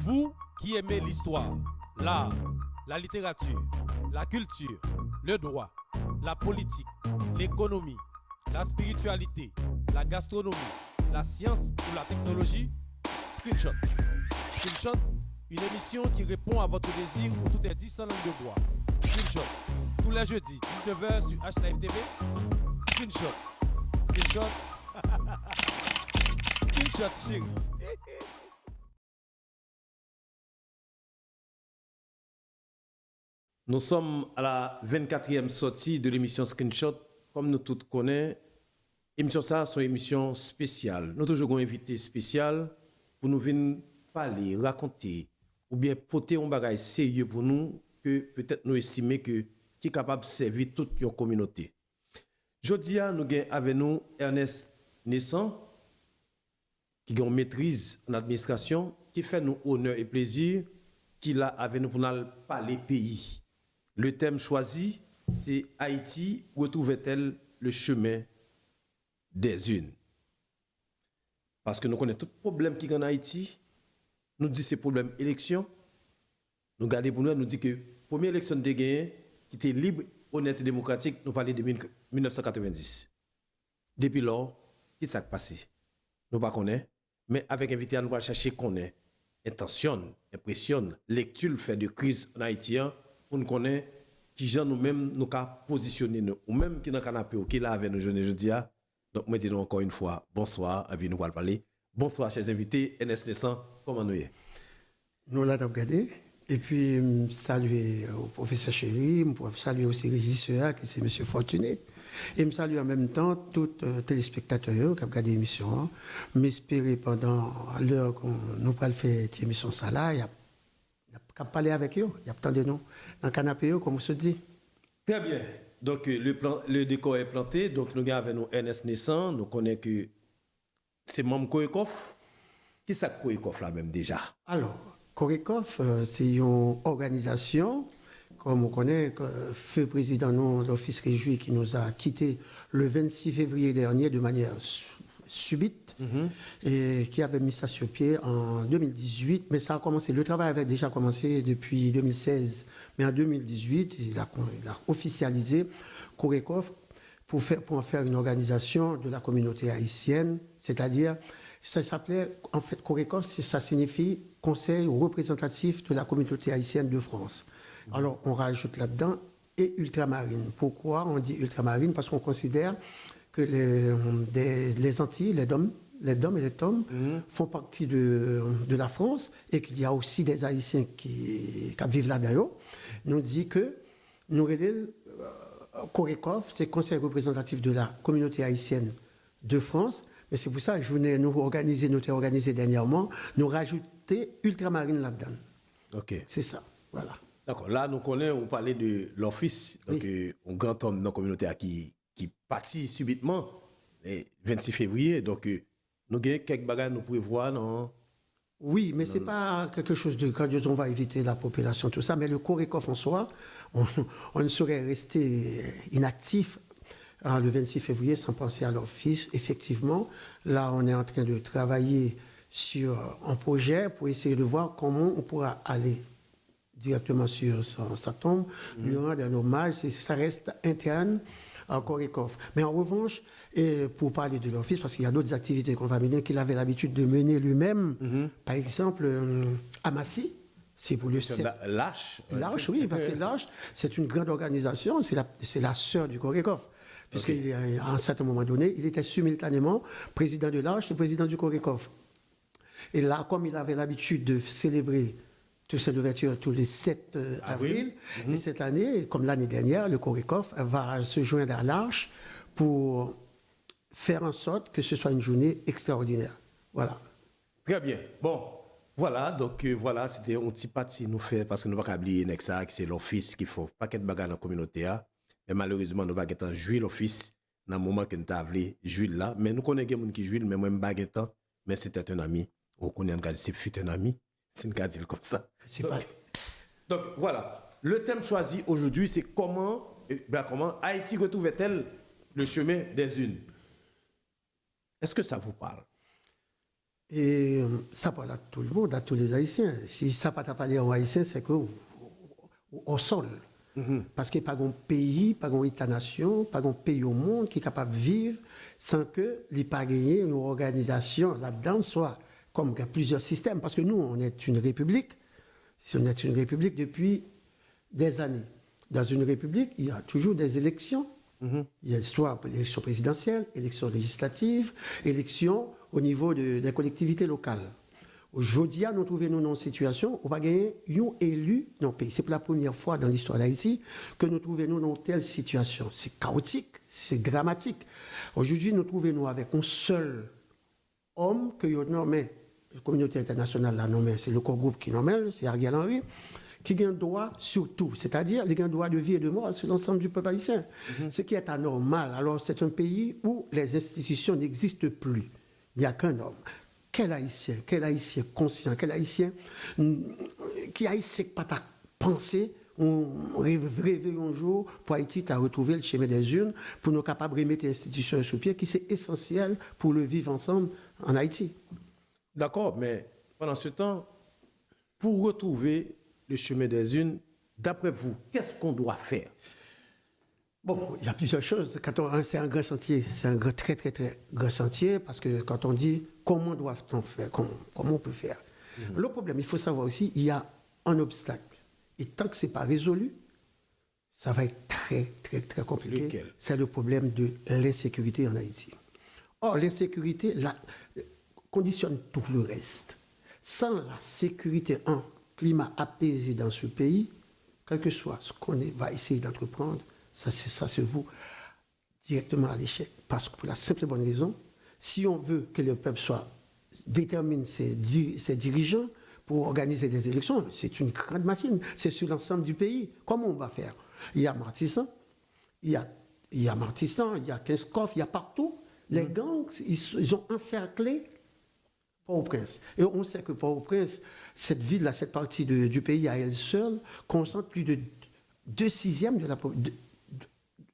Vous qui aimez l'histoire, l'art, la littérature, la culture, le droit, la politique, l'économie, la spiritualité, la gastronomie, la science ou la technologie, Screenshot. Screenshot, une émission qui répond à votre désir où tout est dit sans langue de bois. Screenshot, tous les jeudis, 19h sur H-Live TV. Screenshot. Screenshot. Screenshot, chérie. Nous sommes à la 24e sortie de l'émission Screenshot. Comme nous tous connaissons, l'émission ça, c'est une émission spéciale. Nous toujours un invité spécial pour nous venir parler, raconter ou bien porter un bagage sérieux pour nous que peut-être nous estimons que qui est capable de servir toute une communauté. Aujourd'hui, nous avons avec nous Ernest Naissant, qui a une maîtrise en administration, qui fait nous honneur et plaisir, qui a avec nous pour nous parler pays. Le thème choisi, c'est Haïti, retrouve-t-elle le chemin des unes? Parce que nous connaissons tout problème qui est en Haïti. Nous disons c'est problème élection. Nous gardons pour nous, nous disons que la première élection de gagné, qui était libre, honnête et démocratique, nous parlons de 1990. Depuis lors, qui s'est passé? Nous ne connaissons pas, mais avec invité à nous chercher qu'on est intention, impression, lecture fait de crise en Haïti pour nous connaître qui gens nous-mêmes nous avons positionné nous ou même qui dans le canapé ou qui là avec nous aujourd'hui. Donc moi dis encore une fois bonsoir, avec nous allons parler. Bonsoir chers invités, Ernest Naissant, comment nous est? Nous l'avons regardé. Et puis, saluer au professeur Chéri, saluer aussi le régisseur, qui c'est M. Fortuné. Et me saluer en même temps tous les téléspectateurs qui ont regardé l'émission. M'espérer pendant l'heure qu'on nous allons faire cette émission, ça là, il y a qu'à parler avec eux, il y a tant de nous dans le canapé, comme on se dit. Très bien. Donc, le décor est planté. Donc, nous avons avec nous Ernest Naissant. Nous connaissons que c'est membre Korekov. Qui c'est Korekov là même déjà? Alors, Korekov, c'est une organisation, comme on connaît, feu président de l'Office Réjoui qui nous a quittés le 26 février dernier de manière subite, et qui avait mis ça sur pied en 2018, mais ça a commencé, le travail avait déjà commencé depuis 2016, mais en 2018, il a officialisé Korekov pour en faire une organisation de la communauté haïtienne, c'est-à-dire, ça s'appelait, en fait, Korekov, ça signifie Conseil représentatif de la communauté haïtienne de France. Alors, on rajoute là-dedans et ultramarine. Pourquoi on dit ultramarine? Parce qu'on considère que les Antilles, les DOM et les TOM font partie de la France et qu'il y a aussi des Haïtiens qui vivent là-dedans. Nous dit que nous Korekov, c'est Conseil représentatif de la communauté haïtienne de France. Mais c'est pour ça que je venais nous organiser dernièrement, nous rajouter ultramarine là-dedans. Ok. C'est ça, voilà. D'accord. Là, nous connaissons, on parlait de l'office, donc un grand homme dans la communauté qui partit subitement le 26 février. Donc, nous avons quelques bagages nous prévoir, non? Oui, mais ce n'est pas quelque chose de grandiose, on va éviter la population, tout ça. Mais le Korekov en soi, on ne saurait rester inactif le 26 février sans penser à l'office. Effectivement, là, on est en train de travailler sur un projet pour essayer de voir comment on pourra aller directement sur sa tombe, lui rendre un hommage. Ça reste interne à Korekov. Mais en revanche, et pour parler de l'office, parce qu'il y a d'autres activités qu'on va mener, qu'il avait l'habitude de mener lui-même, par exemple, à Massy. C'est pour le L'Arche. L'Arche, oui, parce que l'Arche, c'est une grande organisation, c'est la sœur du Korekov. Puisqu'à un certain moment donné, il était simultanément président de l'Arche et président du Korekov. Et là, comme il avait l'habitude de célébrer cette ouverture tous les 7 avril, et cette année, comme l'année dernière, le Korekov va se joindre à l'Arche pour faire en sorte que ce soit une journée extraordinaire. Voilà. Très bien. Bon, voilà, donc voilà, c'était un petit parti nous fait, parce que nous ne pouvons pas oublier Nexa, qui c'est l'office qui faut pas qu'il y ait de bagarre dans la communauté. Mais malheureusement, nous ne pouvons pas jouer l'office dans le moment que nous avons joué là. Mais nous connaissons des gens qui jouent, mais moi, je ne sais pas, mais c'était un ami. On connaît un gars, c'est un ami. C'est une dire comme ça. Donc voilà, le thème choisi aujourd'hui, c'est comment Haïti retrouve-t-elle le chemin des unes? Est-ce que ça vous parle? Et ça parle à tout le monde, à tous les Haïtiens. Si ça pas parlé aux Haïtiens, c'est que au sol. Parce qu'il n'y a pas de pays, pas d'État-nation, pas de pays au monde qui est capable de vivre sans que les pas gagner une organisation là-dedans soit comme il y a plusieurs systèmes. Parce que nous, on est une république. On est une république depuis des années. Dans une république, il y a toujours des élections. Il y a soit élection présidentielle, élection législative, élection au niveau des collectivités locales. Aujourd'hui, nous trouvons dans une situation où on va gagner un élu dans le pays. C'est pour la première fois dans l'histoire d'Haïti que nous trouvons dans telle situation. C'est chaotique, c'est dramatique. Aujourd'hui, nous trouvons avec un seul homme que nous nommons, la communauté internationale l'a nommé, c'est le corps groupe qui nomme, c'est Ariel Henry, qui a un droit sur tout, c'est-à-dire il a un droit de vie et de mort sur l'ensemble du peuple haïtien. Ce qui est anormal. Alors, c'est un pays où les institutions n'existent plus. Il n'y a qu'un homme. Quel Haïtien conscient, quel Haïtien qui Haïtien pas ta pensée, on rêver un jour pour Haïti à retrouver le chemin des urnes, pour nous capables de remettre l'institution sur pied, qui c'est essentiel pour le vivre ensemble en Haïti. D'accord, mais pendant ce temps, pour retrouver le chemin des urnes, d'après vous, qu'est-ce qu'on doit faire? Bon, il y a plusieurs choses. C'est un grand chantier, c'est un très grand chantier, parce que quand on dit comment doit-on faire, comment on peut faire. Le problème, il faut savoir aussi, il y a un obstacle. Et tant que ce n'est pas résolu, ça va être très compliqué. Lequel? C'est le problème de l'insécurité en Haïti. Or, l'insécurité conditionne tout le reste. Sans la sécurité, un climat apaisé dans ce pays, quel que soit ce qu'on va essayer d'entreprendre, ça se voue directement à l'échec. Parce que pour la simple et bonne raison, si on veut que le peuple détermine ses dirigeants pour organiser des élections, c'est une grande machine. C'est sur l'ensemble du pays. Comment on va faire? Il y a Martissan, il y a Kinskoff, il y a partout. Les gangs, ils ont encerclé Port-au-Prince. Et on sait que Port-au-Prince, cette ville-là, cette partie du pays à elle seule, concentre plus de 2/6 de la population.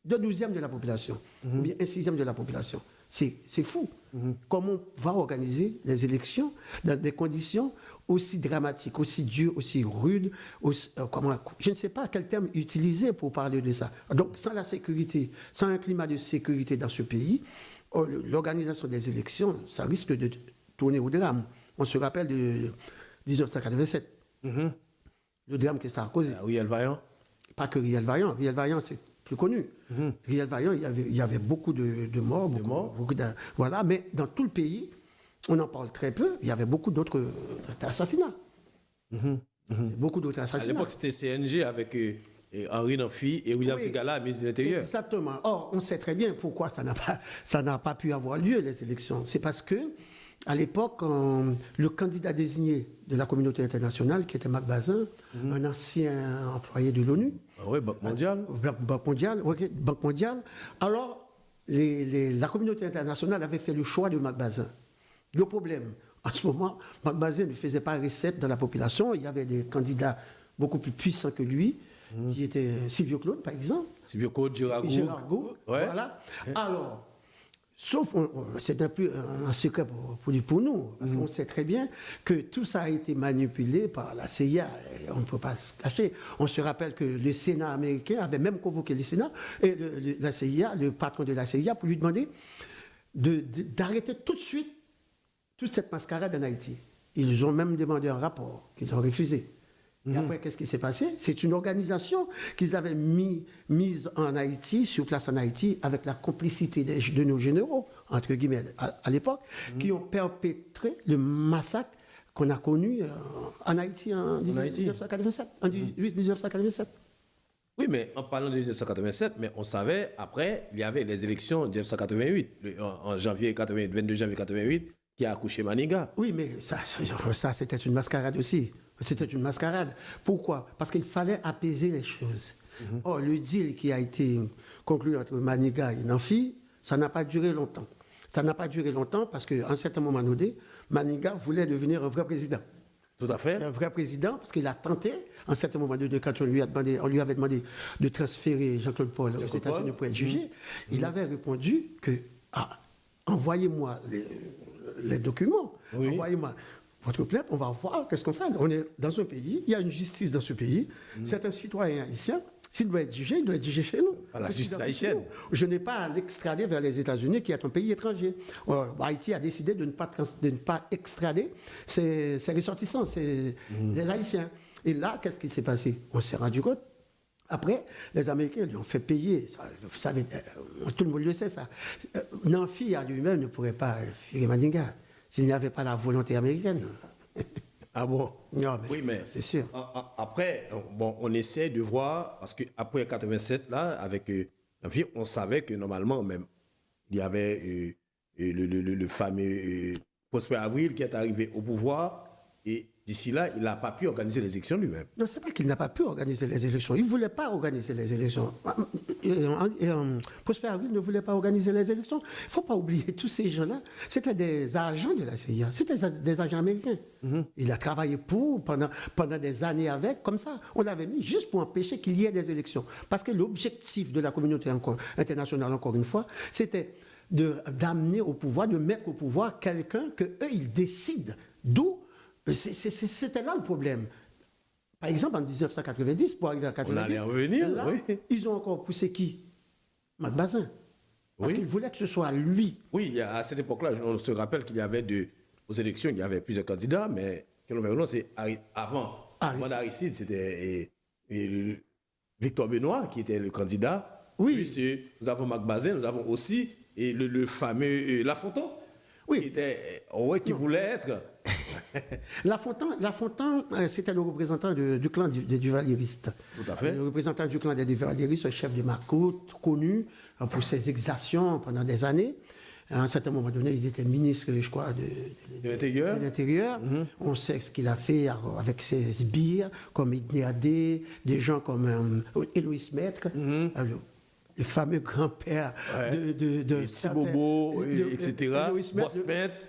2/12 de la population, ou bien 1/6 de la population. C'est fou. Comment on va organiser les élections dans des conditions aussi dramatiques, aussi dures, aussi rudes, je ne sais pas quel terme utiliser pour parler de ça. Donc, sans la sécurité, sans un climat de sécurité dans ce pays, l'organisation des élections, ça risque de tourner au drame. On se rappelle de 1987. Le drame que ça a causé. Riel Vaillant? Pas que Riel Vaillant. Riel Vaillant, c'est plus connu. Riel Vaillant, il y avait beaucoup de morts. Voilà, mais dans tout le pays, on en parle très peu. Il y avait beaucoup d'autres assassinats. Beaucoup d'autres assassinats. À l'époque, c'était CNG avec Henri Nanfi et William Tigala, ministre de l'Intérieur. Exactement. Or, on sait très bien pourquoi ça n'a pas pu avoir lieu, les élections. C'est parce que, à l'époque, le candidat désigné de la communauté internationale, qui était Marc Bazin, un ancien employé de l'ONU. Ah oui, Banque mondiale. Banque mondiale. Alors, la communauté internationale avait fait le choix de Marc Bazin. Le problème, en ce moment, Marc Bazin ne faisait pas recette dans la population. Il y avait des candidats beaucoup plus puissants que lui, qui étaient Silvio Claude, par exemple. Silvio Claude, Gérard Gourd. Voilà. Alors, sauf, c'est un peu un secret pour nous, parce qu'on sait très bien que tout ça a été manipulé par la CIA, et on ne peut pas se cacher. On se rappelle que le Sénat américain avait même convoqué le Sénat, et la CIA, le patron de la CIA, pour lui demander d'arrêter tout de suite toute cette mascarade en Haïti. Ils ont même demandé un rapport, qu'ils ont refusé. Et après, qu'est-ce qui s'est passé? C'est une organisation qu'ils avaient mise en Haïti, sur place en Haïti, avec la complicité de nos généraux, entre guillemets, à l'époque, qui ont perpétré le massacre qu'on a connu en Haïti en 1987. En 1987. Oui, mais en parlant de 1987, mais on savait, après, il y avait les élections de 1988, en janvier 88, 22 janvier 88, qui a accouché Maniga. Oui, mais ça c'était une mascarade aussi. C'était une mascarade. Pourquoi? Parce qu'il fallait apaiser les choses. Or, le deal qui a été conclu entre Maniga et Nanfi, ça n'a pas duré longtemps. Ça n'a pas duré longtemps parce qu'à un certain moment donné, Maniga voulait devenir un vrai président. Tout à fait. Un vrai président, parce qu'il a tenté, à un certain moment donné, quand on lui avait demandé de transférer Jean-Claude Paul aux États-Unis pour être jugé, il avait répondu que envoyez-moi les documents. Oui. Envoyez-moi votre plainte, on va voir qu'est-ce qu'on fait. On est dans un pays, il y a une justice dans ce pays. C'est un citoyen haïtien. S'il doit être jugé, il doit être jugé chez nous. À la justice haïtienne. Je n'ai pas à l'extrader vers les États-Unis, qui est un pays étranger. Haïti a décidé de ne pas extrader ses ressortissants, les Haïtiens. Et là, qu'est-ce qui s'est passé? On s'est rendu compte. Après, les Américains lui ont fait payer. Vous savez, tout le monde le sait, ça. Nanfi à lui-même ne pourrait pas filer Mandinga s'il n'y avait pas la volonté américaine. Ah bon? Non, mais oui, mais c'est sûr. Après, bon, on essaie de voir, parce qu'après 87, là, avec Nanfi, on savait que normalement, même, il y avait le fameux Prosper Avril qui est arrivé au pouvoir, et d'ici là, il n'a pas pu organiser les élections lui-même. Non, c'est pas qu'il n'a pas pu organiser les élections. Il ne voulait pas organiser les élections. Prosper Avril ne voulait pas organiser les élections. Il ne faut pas oublier, tous ces gens-là, c'était des agents de la CIA. C'était des agents américains. Il a travaillé pendant des années avec, comme ça. On l'avait mis juste pour empêcher qu'il y ait des élections. Parce que l'objectif de la communauté internationale, encore une fois, c'était d'amener au pouvoir, de mettre au pouvoir quelqu'un qu'eux, ils décident. D'où c'était là le problème. Par exemple, en 1990, pour arriver à 1990, on allait revenir, là, oui. Ils ont encore poussé qui? Mac Bazin. Parce qu'ils voulaient que ce soit lui. Oui, à cette époque-là, on se rappelle qu'il y avait aux élections, il y avait plusieurs candidats, mais c'est avant Aristide, c'était Victor Benoît qui était le candidat. Oui. Puis nous avons Mac Bazin, nous avons aussi le fameux Lafontaine. Oui. Qui voulait être. Lafontaine, c'était le représentant du clan des Duvaliéristes. Tout à fait. Le représentant du clan des Duvaliéristes, le chef de Macoute, connu pour ses exactions pendant des années. À un certain moment donné, il était ministre, je crois, de l'Intérieur. On sait ce qu'il a fait avec ses sbires, comme Idné Adé, des gens comme Héloïse Maître. Le fameux grand-père de Sibobo, etc.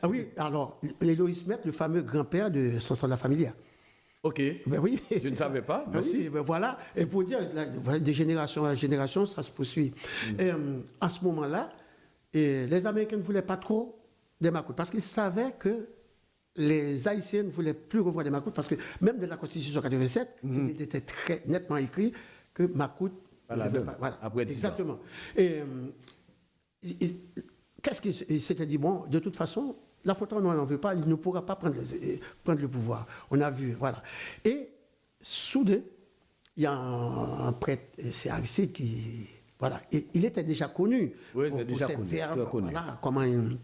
Ah oui, alors, Héloïse Maître, le fameux grand-père de Samson La Familia. Ok. Ben oui, je ne savais pas. Merci. Oui, ben voilà. Et pour dire, de génération à génération, ça se poursuit. Et, à ce moment-là, les Américains ne voulaient pas trop des Macoutes parce qu'ils savaient que les Haïtiens ne voulaient plus revoir des Macoutes parce que même de la Constitution 87, il était très nettement écrit que Macoute. Voilà. Après 10 exactement. ans. Et qu'est-ce qu'il s'était dit? Bon, de toute façon, Lafontaine, on n'en veut pas, il ne pourra pas prendre le pouvoir. On a vu, voilà. Et soudain, il y a un prêtre, c'est Aristide qui. Voilà. Et il était déjà connu. Oui, il était déjà connu. Verbes, voilà, comment il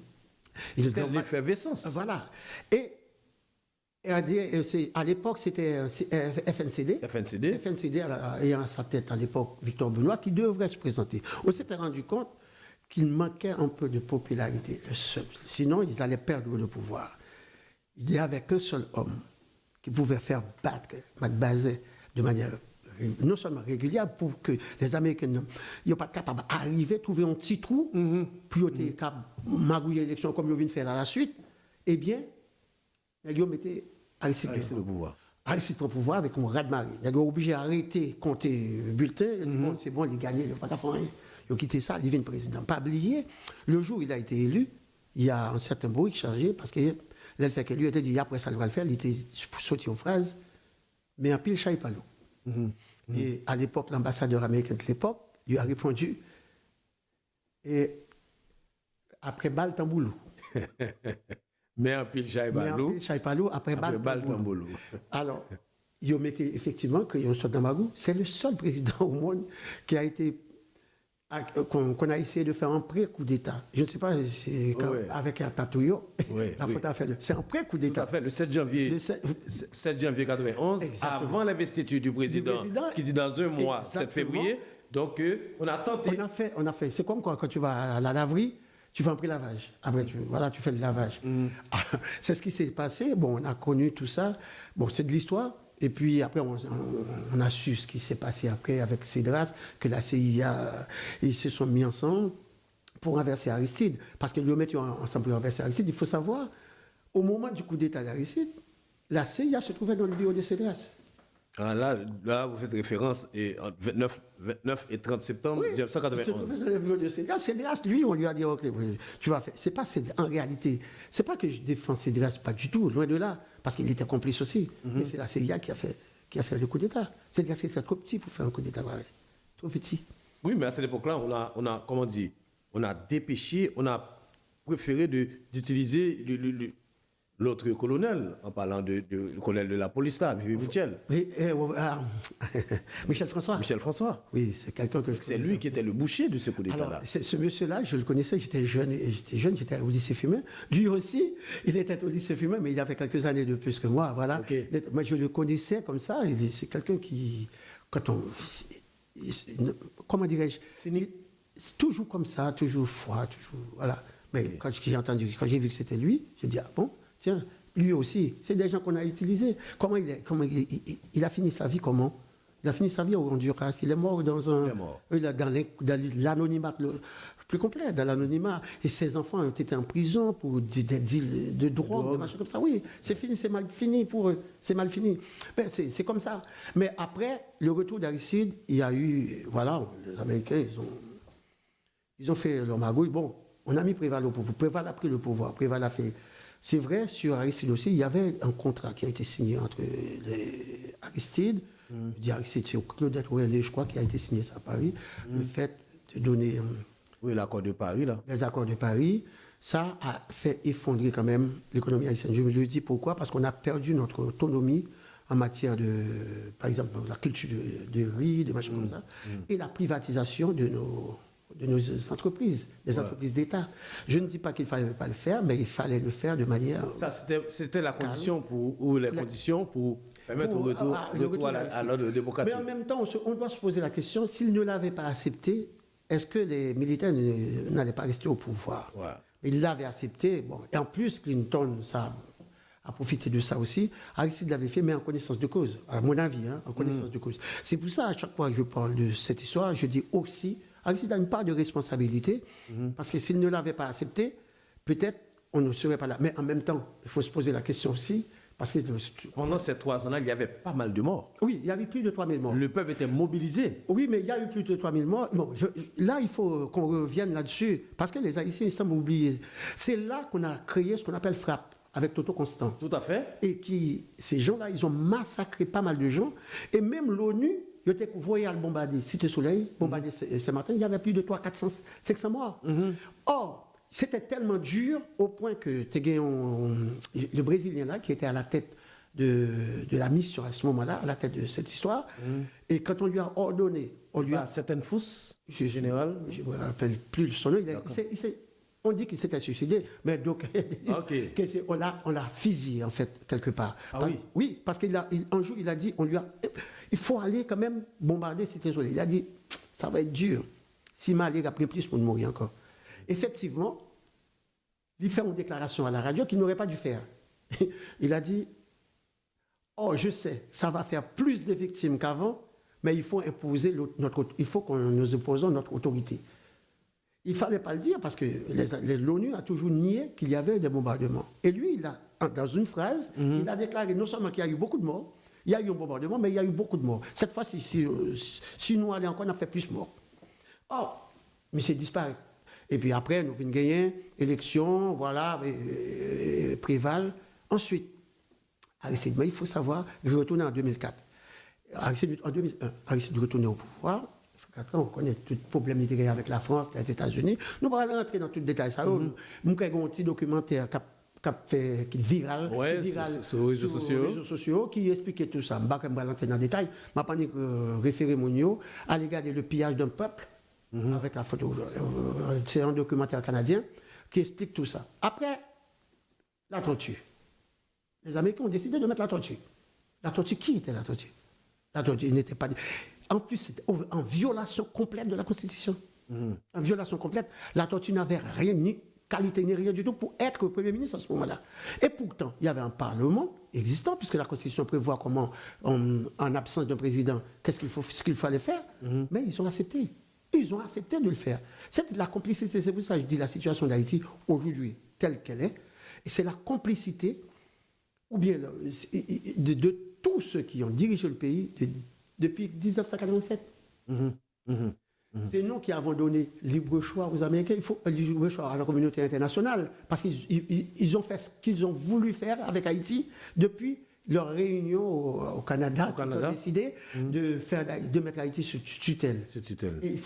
c'était l'effervescence. Voilà. Et à l'époque, c'était FNCD. FNCD ayant à sa tête à l'époque Victor Benoît, qui devrait se présenter. On s'était rendu compte qu'il manquait un peu de popularité. Sinon, ils allaient perdre le pouvoir. Il n'y avait qu'un seul homme qui pouvait faire battre Mac Bazin de manière non seulement régulière, pour que les Américains ne soient pas capables d'arriver, trouver un petit trou, puis ils étaient capables de magouiller l'élection comme ils viennent faire à la suite. Eh bien, ils mettaient Aristide au pouvoir. Aristide au pouvoir avec un raz-de-marée. Ils ont obligé d'arrêter de compter le bulletin. Bon, c'est bon, il a gagné, il n'a pas qu'à faire rien. Ils ont quitté ça, il devient président. Pas oublier, le jour où il a été élu, il y a un certain bruit chargé, parce que là, le fait que lui était dit, après ça, il va le faire, il était sorti aux phrases, mais en pile, chaille pas l'eau. Et à l'époque, l'ambassadeur américain de l'époque lui a répondu, et après balle tamboulou. Mais en pile Chaïpalou, après balle tamboulou. Alors, ils ont mis effectivement qu'il y a un soldat Magou. C'est le seul président au monde qui a été. Qu'on a essayé de faire un pré-coup d'État. Je ne sais pas, avec un tatouillot, la faute à faire. C'est un pré-coup d'État. Tout à fait, le 7 janvier 91, exactement. Avant l'investiture du président, qui dit dans un mois, exactement. 7 février. Donc, on a tenté. On a fait. C'est comme quand tu vas à la laverie, tu fais un pré-lavage. Après, tu fais le lavage. C'est ce qui s'est passé. Bon, on a connu tout ça. Bon, c'est de l'histoire. Et puis après, on a su ce qui s'est passé après avec Cédras, que la CIA, ils se sont mis ensemble pour renverser Aristide. Parce qu'ils le mettent ensemble pour renverser Aristide. Il faut savoir, au moment du coup d'État d'Aristide, la CIA se trouvait dans le bureau de Cédras. Là, vous faites référence entre 29 et 30 septembre 1991. Cédras, lui, on lui a dit, ok, tu vas faire. C'est pas en réalité, c'est pas que je défends Cédras, pas du tout, loin de là, parce qu'il était complice aussi. Mais c'est la CIA qui a fait le coup d'État. Cédras qui était trop petit pour faire un coup d'État, pareil. Trop petit. Oui, mais à cette époque-là, on a comment dire, on a dépêché, on a préféré d'utiliser l'autre colonel, en parlant le colonel de la police, là, Michel. Oui, Michel François. Michel François. Oui, c'est quelqu'un que je C'est lui qui était le boucher de ce coup d'État-là. Alors, ce monsieur-là, je le connaissais, j'étais jeune, j'étais au lycée Fumain. Lui aussi, il était au lycée Fumain, mais il avait quelques années de plus que moi, voilà. Okay. Moi, je le connaissais comme ça, et c'est quelqu'un qui, comment dirais-je, c'est toujours comme ça, toujours froid, toujours, voilà. Mais quand j'ai vu que c'était lui, j'ai dit, ah bon, tiens, lui aussi, c'est des gens qu'on a utilisés. Comment il a fini sa vie, comment? Il a fini sa vie au Honduras. Il est mort dans l'anonymat le plus complet, dans l'anonymat. Et ses enfants ont été en prison pour des deals de drogue, des machins comme ça. Oui, c'est fini, c'est mal fini pour eux. C'est mal fini. Ben, c'est comme ça. Mais après, le retour d'Aristide, il y a eu, voilà, les Américains, ils ont fait leur magouille. Bon, on a mis Préval au pouvoir. Préval a pris le pouvoir. Préval a fait. C'est vrai, sur Aristide aussi, il y avait un contrat qui a été signé entre les Aristide. Je dis Aristide, c'est Claudette Ouellet, je crois, qui a été signé ça à Paris. Le fait de donner. Oui, l'accord de Paris, là. Les accords de Paris, ça a fait effondrer quand même l'économie haïtienne. Je me le dis pourquoi? Parce qu'on a perdu notre autonomie en matière de, par exemple, la culture de riz, des machins comme ça, et la privatisation de nos entreprises, des entreprises d'État. Je ne dis pas qu'il ne fallait pas le faire, mais il fallait le faire de manière... Ça, c'était la condition conditions pour permettre le retour à l'ordre démocratique. Mais en même temps, on doit se poser la question, s'ils ne l'avaient pas accepté, est-ce que les militaires n'allaient pas rester au pouvoir? Ouais. Ils l'avaient accepté. Bon. Et en plus, Clinton a profité de ça aussi. Aristide l'avait fait, mais en connaissance de cause, à mon avis, en connaissance de cause. C'est pour ça, à chaque fois que je parle de cette histoire, je dis aussi... Aristide a une part de responsabilité, parce que s'il ne l'avait pas accepté, peut-être on ne serait pas là. Mais en même temps, il faut se poser la question aussi, parce que... Pendant ces 3 ans-là, il y avait pas mal de morts. Oui, il y avait plus de 3000 morts. Le peuple était mobilisé. Oui, mais il y a eu plus de 3000 morts. Bon, là, il faut qu'on revienne là-dessus, parce que les Haïtiens, ils semblent oublier. C'est là qu'on a créé ce qu'on appelle FRAP, avec Toto Constant. Tout à fait. Et ces gens-là, ils ont massacré pas mal de gens, et même l'ONU... Je t'ai voyé à bombarder Cité Soleil, bombarder ce matin, il y avait plus de 300-500 morts. Or, c'était tellement dur au point que le Brésilien là, qui était à la tête de la mission à ce moment-là, à la tête de cette histoire, et quand on lui a ordonné... Certaines Fous, général. Je ne me rappelle plus son nom. On dit qu'il s'était suicidé, mais donc on l'a fusillé en fait quelque part. Oui, parce qu'un jour il a dit, il faut aller quand même bombarder Cité Soleil. Il a dit, ça va être dur. Si Malé a pris plus pour mourir encore. Effectivement, il fait une déclaration à la radio qu'il n'aurait pas dû faire. Il a dit, je sais, ça va faire plus de victimes qu'avant, mais il faut que nous imposons notre autorité. Il ne fallait pas le dire parce que l'ONU a toujours nié qu'il y avait des bombardements. Et lui, dans une phrase, il a déclaré non seulement qu'il y a eu beaucoup de morts, il y a eu un bombardement, mais il y a eu beaucoup de morts. Cette fois-ci, si nous allons encore, on a fait plus de morts. Or, mais c'est disparu. Et puis après, nous venons gagner, élection, voilà, Préval. Ensuite, Aristide, mais il faut savoir, je retourne en 2004. Aristide, en 2001, Aristide retourne au pouvoir. Après, on connaît tout le problème littéraire avec la France, les États-Unis. Nous ne allons pas rentrer dans tout le détail. Nous avons un petit documentaire qui est viral, sur les réseaux sociaux, qui expliquait tout ça. Je ne vais pas rentrer dans le détail. Je vais pas référer mon à regarder le pillage d'un peuple avec la photo. C'est un documentaire canadien qui explique tout ça. Après, la torture. Les Américains ont décidé de mettre la torture. La torture, qui était la torture? La torture n'était pas... En plus, c'était en violation complète de la Constitution. En violation complète. La torture n'avait rien, ni qualité, ni rien du tout pour être Premier ministre à ce moment-là. Et pourtant, il y avait un Parlement existant, puisque la Constitution prévoit comment, en absence d'un président, ce qu'il fallait faire. Mais ils ont accepté. Ils ont accepté de le faire. C'est la complicité. C'est pour ça que je dis la situation d'Haïti, aujourd'hui, telle qu'elle est. Et c'est la complicité, ou bien de tous ceux qui ont dirigé le pays depuis 1987. C'est nous qui avons donné libre choix aux Américains, il faut libre choix à la communauté internationale, parce qu'ils ont fait ce qu'ils ont voulu faire avec Haïti depuis leur réunion au Canada. Ils ont décidé de mettre Haïti sous tutelle. Et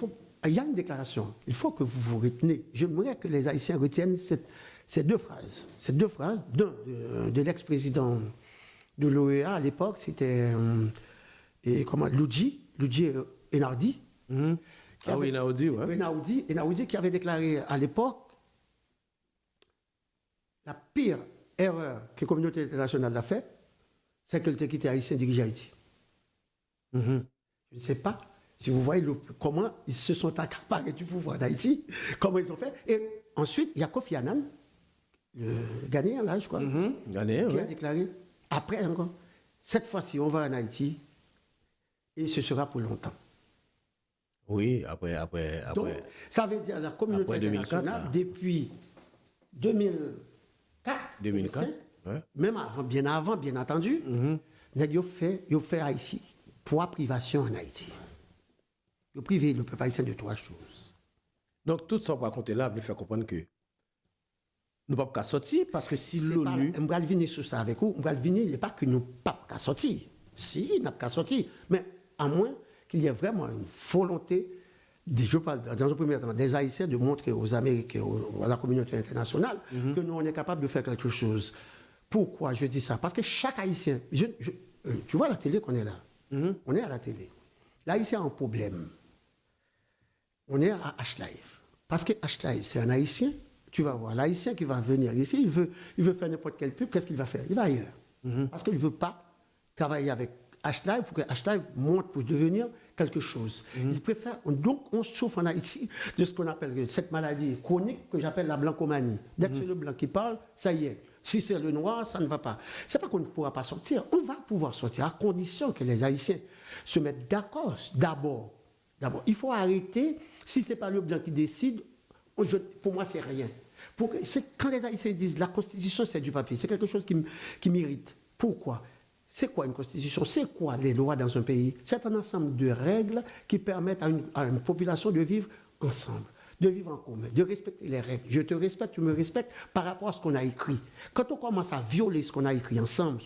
il y a une déclaration, il faut que vous vous reteniez. J'aimerais que les Haïtiens retiennent ces deux phrases. Ces deux phrases de l'ex-président de l'OEA à l'époque, c'était Luigi Einaudi. Einaudi, oui. Einaudi qui avait déclaré à l'époque la pire erreur que la communauté internationale a faite, c'est que le quitté haïtien dirige Haïti. Je ne sais pas si vous voyez comment ils se sont accaparés du pouvoir d'Haïti, comment ils ont fait. Et ensuite, il y a Kofi Annan, le Ghanéen, là, je crois, qui a déclaré, après encore, cette fois-ci, on va en Haïti et ce sera pour longtemps. Oui, après. Donc, ça veut dire la communauté internationale, depuis 2004, 2005, ouais. Même avant, bien entendu, ils ont fait Haïti, 3 privations en Haïti. Ils ont privé le peuple haïtien de 3 choses. Donc, tout ça, on va compter là, pour faire comprendre que nous ne pouvons pas sortir, parce que si l'ONU... Je vais venir sur ça avec vous. Je vais venir, il n'est pas que nous ne pouvons pas sortir. Si, nous ne pouvons pas sortir. Mais à moins qu'il y ait vraiment une volonté, je parle dans un premier temps, des Haïtiens de montrer aux Américains, à la communauté internationale, que nous, on est capable de faire quelque chose. Pourquoi je dis ça? Parce que chaque Haïtien, tu vois la télé qu'on est là, on est à la télé. L'Haïtien a un problème. On est à H-Live. Parce que H-Live, c'est un Haïtien, tu vas voir, l'Haïtien qui va venir ici, il veut faire n'importe quelle pub, qu'est-ce qu'il va faire? Il va ailleurs. Parce qu'il ne veut pas travailler avec H-Live pour que H-Live monte pour devenir quelque chose. Il préfère. Donc, on souffre en Haïti de ce qu'on appelle cette maladie chronique que j'appelle la blancomanie. Dès que c'est le blanc qui parle, ça y est. Si c'est le noir, ça ne va pas. C'est pas qu'on ne pourra pas sortir. On va pouvoir sortir à condition que les Haïtiens se mettent d'accord. D'abord, il faut arrêter. Si c'est pas le blanc qui décide, pour moi, c'est rien. Quand les Haïtiens disent la Constitution, c'est du papier, c'est quelque chose qui m'irrite. Pourquoi? C'est quoi une constitution? C'est quoi les lois dans un pays? C'est un ensemble de règles qui permettent à une population de vivre ensemble, de vivre en commun, de respecter les règles. Je te respecte, tu me respectes par rapport à ce qu'on a écrit. Quand on commence à violer ce qu'on a écrit ensemble,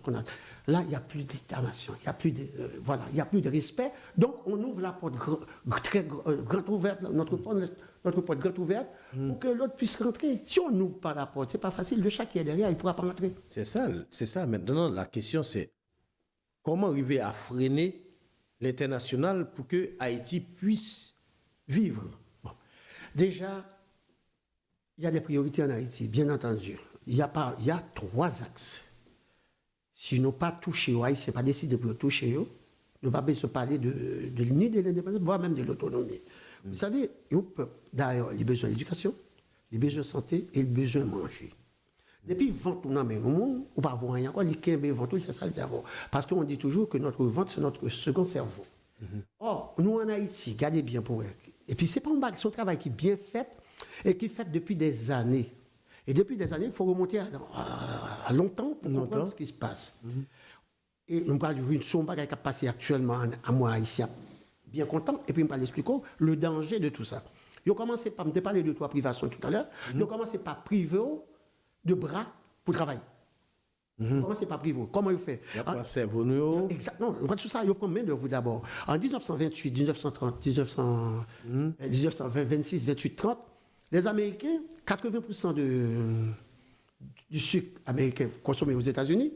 là, il n'y a plus d'état-nation, il n'y a plus de respect. Donc, on ouvre la porte grande ouverte, notre porte grande ouverte, pour que l'autre puisse rentrer. Si on n'ouvre pas la porte, c'est pas facile. Le chat qui est derrière, il ne pourra pas rentrer. C'est ça. Maintenant, la question, c'est comment arriver à freiner l'international pour que Haïti puisse vivre? Déjà, il y a des priorités en Haïti, bien entendu. Il y a 3 axes. Si nous n'avons pas touché aux Haïtiens, pas décidé de toucher eux, nous n'avons pas besoin de parler ni de l'indépendance, voire même de l'autonomie. Vous savez, un peuple, d'ailleurs, il a besoin d'éducation, il a besoin de santé et il a besoin de manger. Depuis 20 ans, mais au monde, on ne va pas voir rien encore, il fait ça d'abord. Parce qu'on dit toujours que notre ventre, c'est notre second cerveau. Or, nous en Haïti, regardez bien pour eux. Et puis, ce n'est pas un bac, c'est un travail qui est bien fait et qui est fait depuis des années. Et depuis des années, il faut remonter à longtemps pour comprendre ce qui se passe. Et on parle d'une sombre qui a passé actuellement à moi, haïtien, bien content, et puis on parle expliquer le danger de tout ça. Ils ont commencé par me parler de 3 privations tout à l'heure, ils ont commencé par priver de bras pour travailler. Comment c'est pas privé? Comment il fait? Il y a pas cerveau nous. Exactement. Tout ça, il prend main de vous d'abord. En 1928, 1930, 1920, 26, 28, 30, les Américains, 80% du sucre américain consommé aux États-Unis,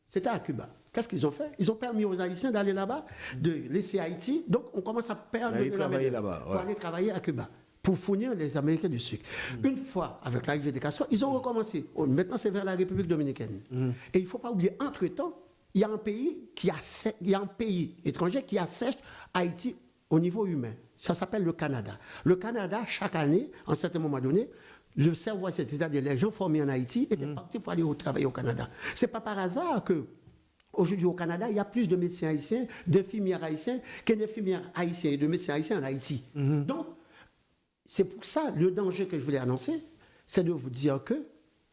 c'était à Cuba. Qu'est-ce qu'ils ont fait? Ils ont permis aux Haïtiens d'aller là-bas, de laisser Haïti. Donc, on commence à perdre de travailler là-bas, pour aller travailler à Cuba, pour fournir les Américains du sucre. Une fois, avec l'arrivée des Castro, ils ont recommencé. Maintenant, c'est vers la République dominicaine. Et il ne faut pas oublier, entre-temps, il y a un pays étranger qui assèche Haïti au niveau humain. Ça s'appelle le Canada. Le Canada, chaque année, à un certain moment donné, le cerveau, c'est-à-dire les gens formés en Haïti, étaient partis pour aller travailler au Canada. Ce n'est pas par hasard que aujourd'hui, au Canada, il y a plus de médecins haïtiens, d'infirmières haïtiens, que d'infirmières haïtiens et de médecins haïtiens en Haïti. Donc, c'est pour ça, le danger que je voulais annoncer, c'est de vous dire que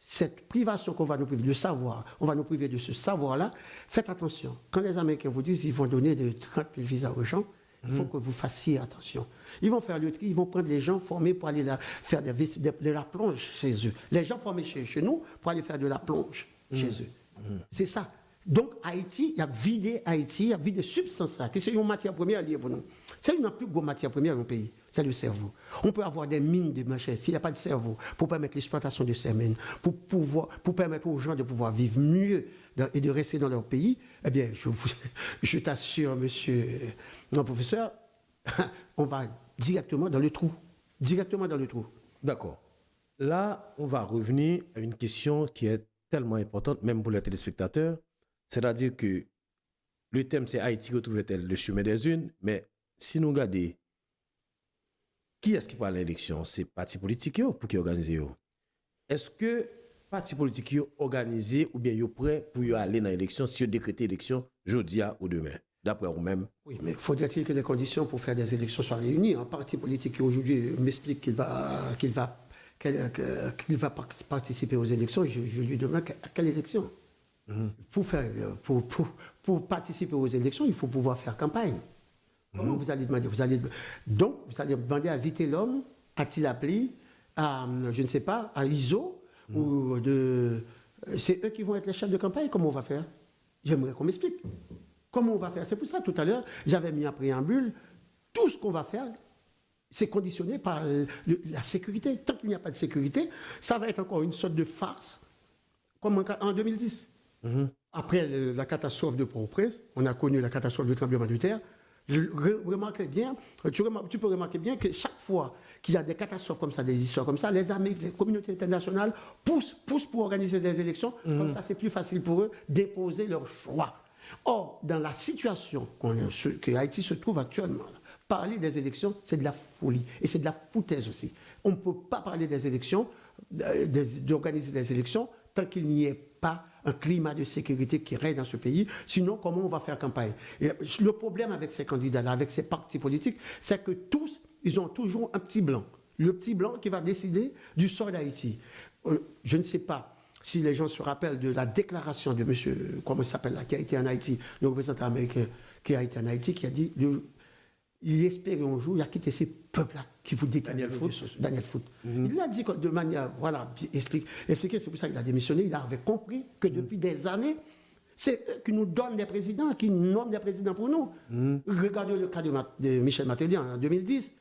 cette privation qu'on va nous priver de savoir, on va nous priver de ce savoir-là, faites attention. Quand les Américains vous disent qu'ils vont donner de 30 000 visas aux gens, il faut que vous fassiez attention. Ils vont faire le tri, ils vont prendre les gens formés pour aller faire de la plonge chez eux. Les gens formés chez nous pour aller faire de la plonge chez eux. C'est ça. Donc, Haïti, il y a vidé Haïti, il y a vidé substance. C'est une matière première liée pour nous. C'est une plus grosse matière première dans le pays. C'est le cerveau. On peut avoir des mines de machins s'il n'y a pas de cerveau pour permettre l'exploitation de ces mines, pour permettre aux gens de pouvoir vivre mieux et de rester dans leur pays. Eh bien, je t'assure, monsieur mon professeur, on va directement dans le trou. Directement dans le trou. D'accord. Là, on va revenir à une question qui est tellement importante, même pour les téléspectateurs. C'est-à-dire que le thème, c'est Haïti retrouve-t-elle le chemin des unes, mais si nous regardons, qui est-ce qui parle à l'élection? C'est parti politique pour qui organise? Est-ce que parti politique organisé ou bien prêt pour aller dans l'élection si vous décrétez l'élection jeudi ou demain, d'après vous-même? Oui, mais faudrait-il que les conditions pour faire des élections soient réunies? Un parti politique qui aujourd'hui m'explique qu'il va participer aux élections, je lui demande à quelle élection? Pour participer aux élections, il faut pouvoir faire campagne. Comment vous allez demander? Donc, vous allez demander à Vite l'homme, à Tilapli, à, je ne sais pas, à ISO, ou c'est eux qui vont être les chefs de campagne. Comment on va faire? J'aimerais qu'on m'explique. Comment on va faire? C'est pour ça, tout à l'heure, j'avais mis en préambule, tout ce qu'on va faire, c'est conditionné par la sécurité. Tant qu'il n'y a pas de sécurité, ça va être encore une sorte de farce, comme en 2010. Après la catastrophe de Port-au-Prince, on a connu la catastrophe du tremblement de terre. Tu peux remarquer bien que chaque fois qu'il y a des catastrophes comme ça, des histoires comme ça, les amis, les communautés internationales poussent pour organiser des élections. Comme ça, c'est plus facile pour eux d'époser leur choix. Or, dans la situation que Haïti se trouve actuellement, parler des élections, c'est de la folie. Et c'est de la foutaise aussi. On ne peut pas parler des élections, d'organiser des élections, tant qu'il n'y ait pas un climat de sécurité qui règne dans ce pays. Sinon, comment on va faire campagne? Et le problème avec ces candidats-là, avec ces partis politiques, c'est que tous, ils ont toujours un petit blanc. Le petit blanc qui va décider du sort d'Haïti. Je ne sais pas si les gens se rappellent de la déclaration de monsieur, comment il s'appelle là, qui a été en Haïti, le représentant américain qui a été en Haïti, qui a dit... Il espérait un jour, il a quitté ces peuples-là qui vous déterminent. Daniel Foot. Il l'a dit de manière, voilà, expliqué, c'est pour ça qu'il a démissionné. Il avait compris que depuis des années, c'est eux qui nous donnent des présidents, qui nomment des présidents pour nous. Regardez le cas de Michel Martelly en 2010.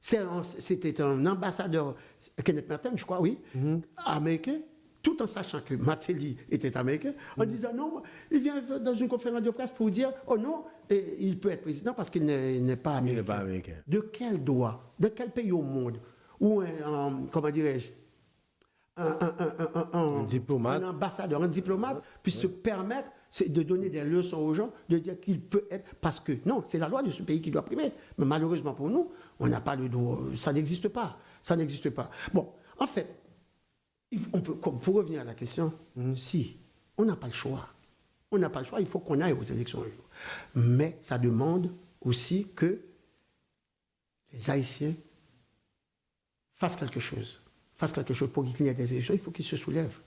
C'était un ambassadeur, Kenneth Merton, je crois, oui, américain, tout en sachant que Martelly était américain, en disant non, il vient dans une conférence de presse pour dire, oh non, il peut être président parce qu'il n'est pas américain. Il n'est pas américain. De quel droit, de quel pays au monde, où comment dirais-je, un diplomate, un ambassadeur, un diplomate puisse se permettre de donner des leçons aux gens, de dire qu'il peut être, parce que non, c'est la loi de ce pays qui doit primer. Mais malheureusement pour nous, on n'a pas le droit, ça n'existe pas. Ça n'existe pas. Bon, en fait, pour revenir à la question, si on n'a pas le choix, il faut qu'on aille aux élections un jour. Mais ça demande aussi que les Haïtiens fassent quelque chose pour qu'il y ait des élections. Il faut qu'ils se soulèvent.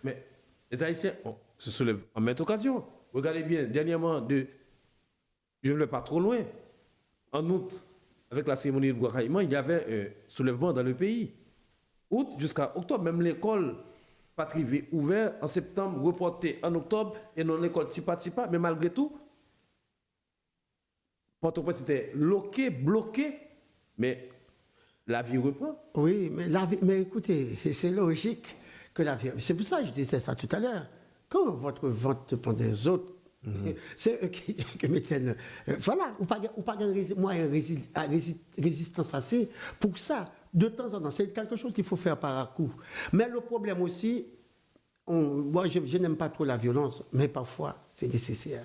Mais les Haïtiens se soulèvent en maintes occasions. Regardez bien, dernièrement, je ne vais pas trop loin, en août, avec la cérémonie de Guacaïman, il y avait un soulèvement dans le pays. Août jusqu'à octobre, même l'école pas privée ouverte en septembre, reportée en octobre, et non l'école tipa, mais malgré tout, Port-au-Prince était bloqué, mais la vie reprend. Oui, mais écoutez, c'est logique que la vie... C'est pour ça que je disais ça tout à l'heure. Quand votre vente prend des autres, c'est eux qui me tiennent... voilà, ou pas moyen résistance assez pour ça. De temps en temps, c'est quelque chose qu'il faut faire par à coup. Mais le problème aussi, moi je n'aime pas trop la violence, mais parfois c'est nécessaire.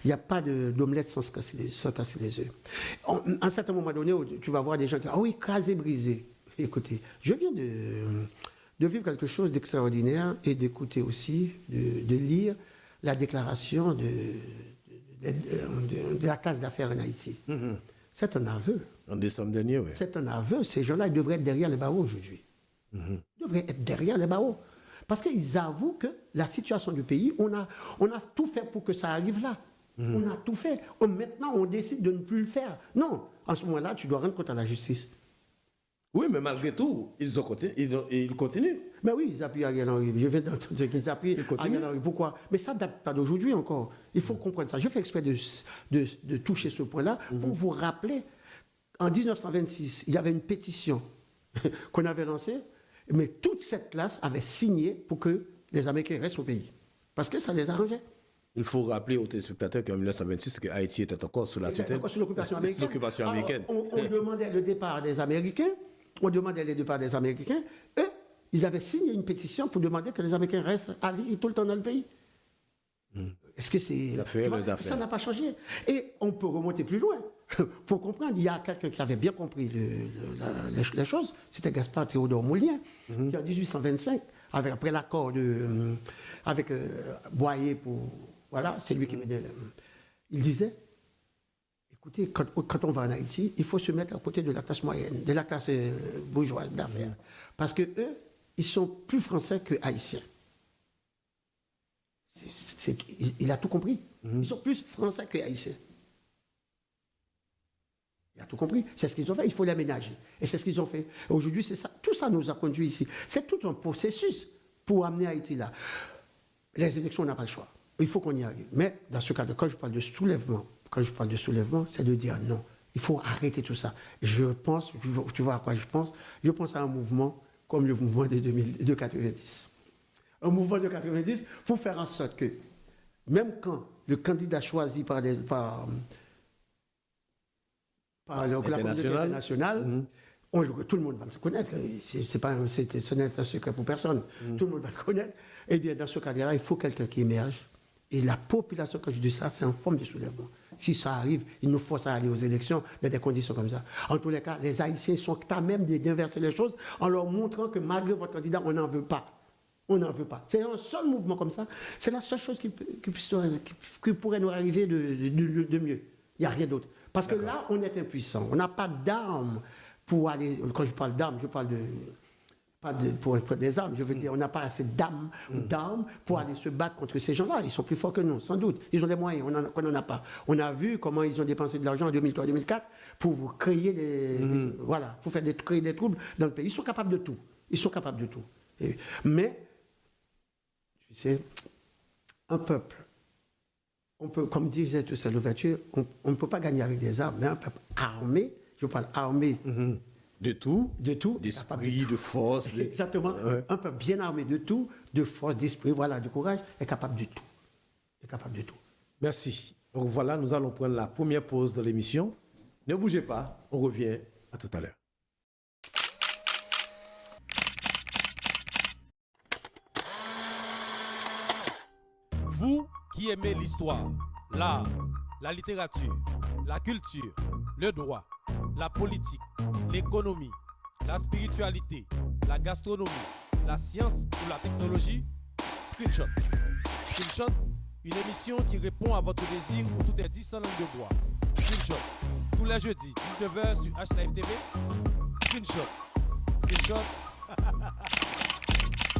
Il n'y a pas d'omelette sans casser les œufs. À un certain moment donné, tu vas voir des gens qui disent « Ah oui, crasé, brisé ». Écoutez, je viens de vivre quelque chose d'extraordinaire et d'écouter aussi, de lire la déclaration de la classe d'affaires en Haïti. C'est un aveu. En décembre dernier, oui. C'est un aveu. Ces gens-là, ils devraient être derrière les barreaux aujourd'hui. devraient être derrière les barreaux. Parce qu'ils avouent que la situation du pays, on a tout fait pour que ça arrive là. On a tout fait. Maintenant, on décide de ne plus le faire. Non, en ce moment-là, tu dois rendre compte à la justice. Oui, mais malgré tout, ils continuent. Mais oui, ils appuient Ariel Henry. Je viens d'entendre qu'ils appuient Ariel Henry. Pourquoi? Mais ça ne date pas d'aujourd'hui encore. Il faut comprendre ça. Je fais exprès de toucher ce point-là pour vous rappeler. En 1926, il y avait une pétition qu'on avait lancée, mais toute cette classe avait signé pour que les Américains restent au pays. Parce que ça les arrangeait. Il faut rappeler aux téléspectateurs qu'en 1926, que Haïti était encore sous la tutelle. Encore sous l'occupation américaine. L'occupation américaine. Alors, on demandait le départ des Américains. On demandait le départ des Américains. Eux, ils avaient signé une pétition pour demander que les Américains restent à vie tout le temps dans le pays. Est-ce que c'est... Ça n'a pas changé. Et on peut remonter plus loin. Pour comprendre, il y a quelqu'un qui avait bien compris les choses. C'était Gaspard Théodore Moulin, qui en 1825, après l'accord avec Boyer pour... Voilà, c'est lui qui me dit... Il disait, écoutez, quand on va en Haïti, il faut se mettre à côté de la classe moyenne, de la classe bourgeoise d'affaires. Parce que eux, ils sont plus français que haïtiens. Il a tout compris. Ils sont plus français que haïtiens. Il a tout compris. C'est ce qu'ils ont fait. Il faut l'aménager. Et c'est ce qu'ils ont fait. Aujourd'hui, c'est ça. Tout ça nous a conduit ici. C'est tout un processus pour amener Haïti là. Les élections, on n'a pas le choix. Il faut qu'on y arrive. Mais dans ce cas-là, quand je parle de soulèvement, c'est de dire non. Il faut arrêter tout ça. Je pense, tu vois à quoi je pense? Je pense à un mouvement comme le mouvement de 90. Un mouvement de 90 pour faire en sorte que, même quand le candidat choisi par la communauté internationale, tout le monde va le connaître. Ce n'est un secret pour personne. Tout le monde va le connaître. Eh bien, dans ce cas-là, il faut quelqu'un qui émerge. Et la population, quand je dis ça, c'est en forme de soulèvement. Si ça arrive, il nous force à aller aux élections dans des conditions comme ça. En tous les cas, les Haïtiens sont à même d'inverser les choses en leur montrant que malgré votre candidat, on n'en veut pas. On n'en veut pas. C'est un seul mouvement comme ça. C'est la seule chose qui pourrait nous arriver de mieux. Il n'y a rien d'autre. Parce que là, on est impuissant. On n'a pas d'armes pour aller... Quand je parle d'armes, je parle pour des armes. Je veux dire, on n'a pas assez d'armes pour aller se battre contre ces gens-là. Ils sont plus forts que nous, sans doute. Ils ont des moyens qu'on n'en a pas. On a vu comment ils ont dépensé de l'argent en 2003-2004 pour créer créer des troubles dans le pays. Ils sont capables de tout. Mais... Tu sais, un peuple, on peut, comme disait tout ça, l'ouverture, on ne peut pas gagner avec des armes, mais un peuple armé, je parle armé. De tout, d'esprit, de force. Exactement. Ouais. Un peuple bien armé de tout, de force, d'esprit, voilà, de courage, est capable de tout. Merci. Donc voilà, nous allons prendre la première pause de l'émission. Ne bougez pas, on revient à tout à l'heure. Vous qui aimez l'histoire, l'art, la littérature, la culture, le droit, la politique, l'économie, la spiritualité, la gastronomie, la science ou la technologie, Screenshot. Screenshot, une émission qui répond à votre désir où tout est dit sans langue de bois. Screenshot, tous les jeudis, 19h sur HLive TV. Screenshot.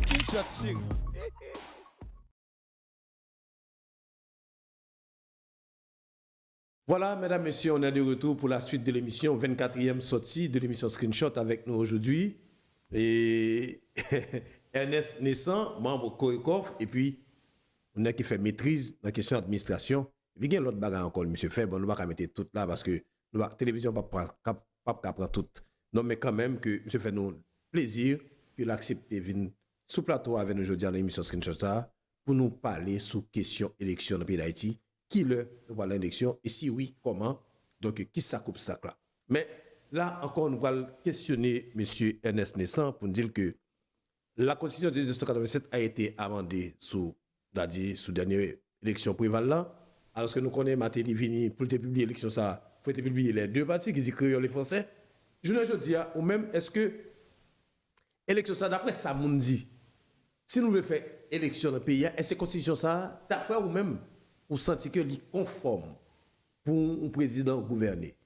Screenshot, chérie. Voilà, mesdames, messieurs, on est de retour pour la suite de l'émission, 24e sortie de l'émission Screenshot avec nous aujourd'hui. Et Ernest Naissant, membre Corecof, et puis on a qui fait maîtrise dans la question d'administration. Et puis il y a l'autre bagarre encore, M. Feb, on ne va pas mettre tout là parce que la télévision ne va pas prendre tout. Non, mais quand même que M. fait nous plaisir que l'accepte de venir sous plateau avec nous aujourd'hui dans l'émission Screenshot pour nous parler sous question élection dans le pays d'Haïti. Qui le voit l'élection et si oui, comment? Donc, qui ça coupe ça là? Mais là, encore, nous allons questionner M. Ernest Naissant pour nous dire que la Constitution de 1987 a été amendée sous dernière élection prévalente. Alors que nous connaissons Matéli Vini pour publier l'élection, ça faut publier les deux partis qui disent créole et français. Je ne dis pas, ou même, est-ce que élection ça, d'après ça, nous dit, si nous voulons faire élection dans le pays, est-ce que Constitution ça, d'après ou même, ou senti que est conforme pour un président gouverner?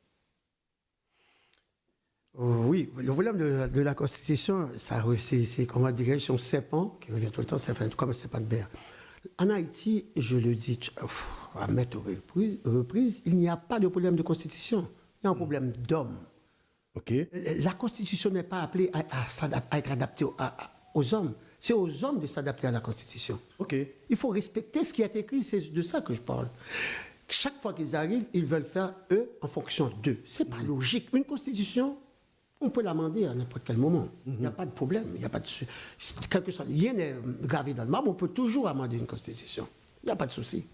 Oui, le problème de la Constitution, c'est comment dirais-je, son serpent qui revient tout le temps, c'est comme un serpent de berre. En Haïti, je le dis à maintes reprises, il n'y a pas de problème de Constitution. Il y a un problème d'homme. OK. La Constitution n'est pas appelée à être adaptée aux hommes. C'est aux hommes de s'adapter à la Constitution. OK. Il faut respecter ce qui est écrit, c'est de ça que je parle. Chaque fois qu'ils arrivent, ils veulent faire, eux, en fonction d'eux. C'est pas logique. Une Constitution, on peut l'amender à n'importe quel moment. Il n'y a pas de problème. Il n'y a pas de... Quelque chose, rien n'est gravé dans le marbre, on peut toujours amender une Constitution. Il n'y a pas de souci.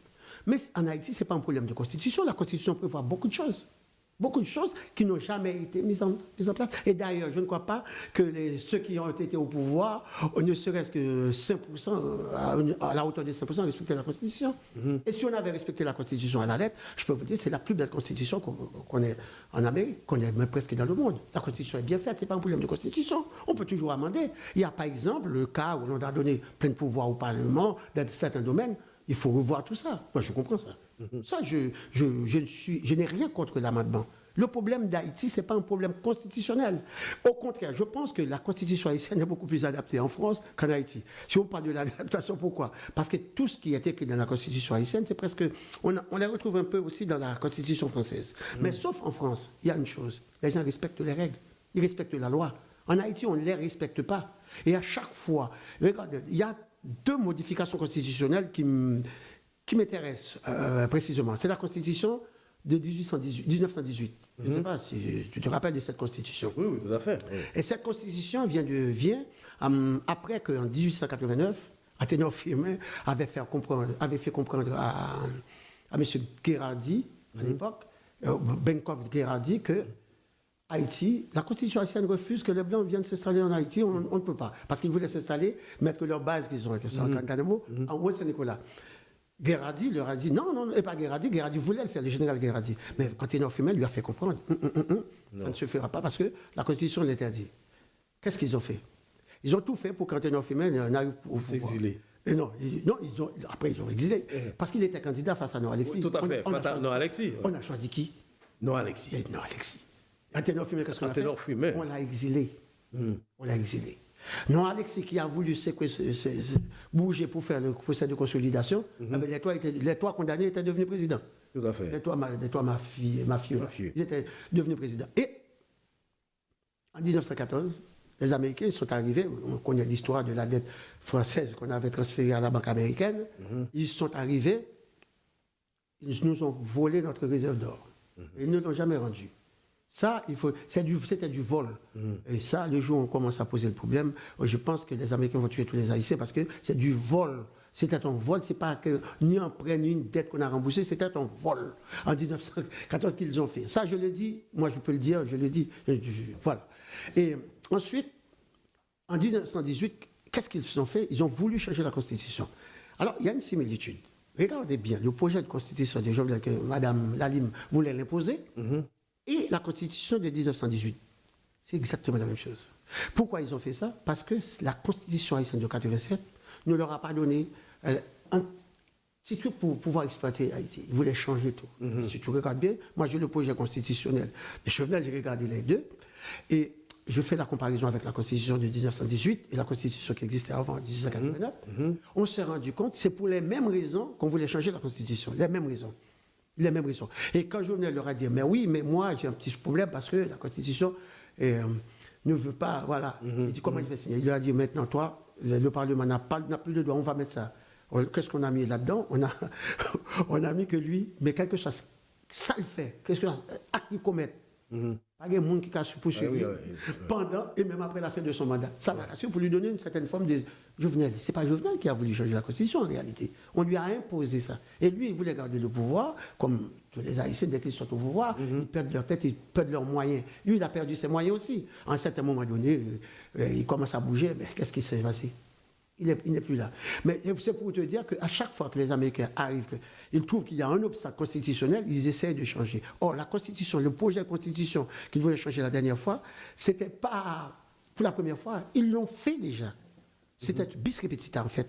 Mais en Haïti, ce n'est pas un problème de Constitution. La Constitution prévoit beaucoup de choses. Beaucoup de choses qui n'ont jamais été mises en place. Et d'ailleurs, je ne crois pas que ceux qui ont été au pouvoir, ne serait-ce que 5%, à la hauteur de 5%, respectaient la Constitution. Et si on avait respecté la Constitution à la lettre, je peux vous dire que c'est la plus belle Constitution qu'on ait en Amérique, qu'on ait même presque dans le monde. La Constitution est bien faite, ce n'est pas un problème de Constitution. On peut toujours amender. Il y a par exemple le cas où on a donné plein de pouvoirs au Parlement dans certains domaines. Il faut revoir tout ça. Moi, je comprends ça. Ça, je n'ai rien contre l'amendement. Le problème d'Haïti, ce n'est pas un problème constitutionnel. Au contraire, je pense que la constitution haïtienne est beaucoup plus adaptée en France qu'en Haïti. Si on parle de l'adaptation, pourquoi ? Parce que tout ce qui est écrit dans la constitution haïtienne, c'est presque... On les retrouve un peu aussi dans la constitution française. Mais sauf en France, il y a une chose. Les gens respectent les règles. Ils respectent la loi. En Haïti, on ne les respecte pas. Et à chaque fois... Regardez, il y a 2 modifications constitutionnelles qui m'intéressent précisément. C'est la constitution de 1918. Je ne sais pas si tu te rappelles de cette constitution. Oui, tout à fait. Oui. Et cette constitution vient après qu'en 1889, Athénor Firmin avait fait comprendre à M. Guérardi, à l'époque, Benkov Guérardi, que Haïti, la constitution haïtienne refuse que les Blancs viennent s'installer en Haïti, on ne peut pas. Parce qu'ils voulaient s'installer, mettre leur base qu'ils ont en Guantanamo, en Haute-Saint-Nicolas. Guérardi leur a dit non, et pas Guérardi voulait le faire, le général Guérardi. Mais quand Athénor Firmin lui a fait comprendre, ça ne se fera pas parce que la Constitution l'interdit. Qu'est-ce qu'ils ont fait ? Ils ont tout fait pour qu'Athénor Firmin n'arrive au pouvoir. S'exiler. Et après ils ont exilé. Parce qu'il était candidat face à Noor Alexis. Oui, tout à fait, face à Noor Alexis. On a choisi qui ? Noor Alexis. Noor Alexis. Athénor Firmin, qu'est-ce qu'on a fait ? Athénor Firmin. On l'a exilé. On l'a exilé. Non, Alexis qui a voulu bouger pour faire le procès de consolidation, les 3 condamnés étaient devenus présidents. Tout à fait. Les trois mafieux. Ils étaient devenus présidents. Et en 1914, les Américains sont arrivés, on connaît l'histoire de la dette française qu'on avait transférée à la banque américaine, ils sont arrivés, ils nous ont volé notre réserve d'or. Et ils ne l'ont jamais rendu. Ça, c'était du vol. Et ça, le jour où on commence à poser le problème, je pense que les Américains vont tuer tous les Haïtiens parce que c'est du vol. C'était un vol, c'est pas ni un prêt, ni une dette qu'on a remboursée, c'était un vol. En 1914 qu'ils ont fait. Ça, je le dis, moi je peux le dire, je le dis. Voilà. Et ensuite, en 1918, qu'est-ce qu'ils ont fait ? Ils ont voulu changer la Constitution. Alors, il y a une similitude. Regardez bien, le projet de Constitution de Jovenel que Mme Lalime voulait l'imposer, et la Constitution de 1918. C'est exactement la même chose. Pourquoi ils ont fait ça ? Parce que la Constitution haïtienne de 87 ne leur a pas donné un petit truc pour pouvoir exploiter Haïti. Ils voulaient changer tout. Si tu regardes bien, moi j'ai le projet constitutionnel de Jovenel, j'ai regardé les deux, et je fais la comparaison avec la Constitution de 1918 et la Constitution qui existait avant, en 1889. On s'est rendu compte, c'est pour les mêmes raisons qu'on voulait changer la Constitution. Les mêmes raisons. Et quand Jovenel leur a dit, mais oui, mais moi j'ai un petit problème parce que la Constitution ne veut pas, voilà. Il dit, comment il fait signer ? Il lui a dit, maintenant toi, le Parlement n'a plus de droit, on va mettre ça. Qu'est-ce qu'on a mis là-dedans ? On a mis que lui, mais quelque chose, ça le fait, quelque chose, acte qu'il commet. Pas de monde qui a poursuivre pendant et même après la fin de son mandat. Ça l'a rassuré pour lui donner une certaine forme de Jovenel. C'est pas Jovenel qui a voulu changer la Constitution en réalité. On lui a imposé ça. Et lui, il voulait garder le pouvoir, comme tous les Haïtiens, dès qu'ils sont au pouvoir, ils perdent leur tête, ils perdent leurs moyens. Lui, il a perdu ses moyens aussi. À un certain moment donné, il commence à bouger, mais qu'est-ce qui s'est passé ? Il n'est plus là. Mais c'est pour te dire qu'à chaque fois que les Américains arrivent, ils trouvent qu'il y a un obstacle constitutionnel, ils essayent de changer. Or, la Constitution, le projet de Constitution qu'ils voulaient changer la dernière fois, c'était pas pour la première fois, ils l'ont fait déjà. C'était bis repetita, en fait.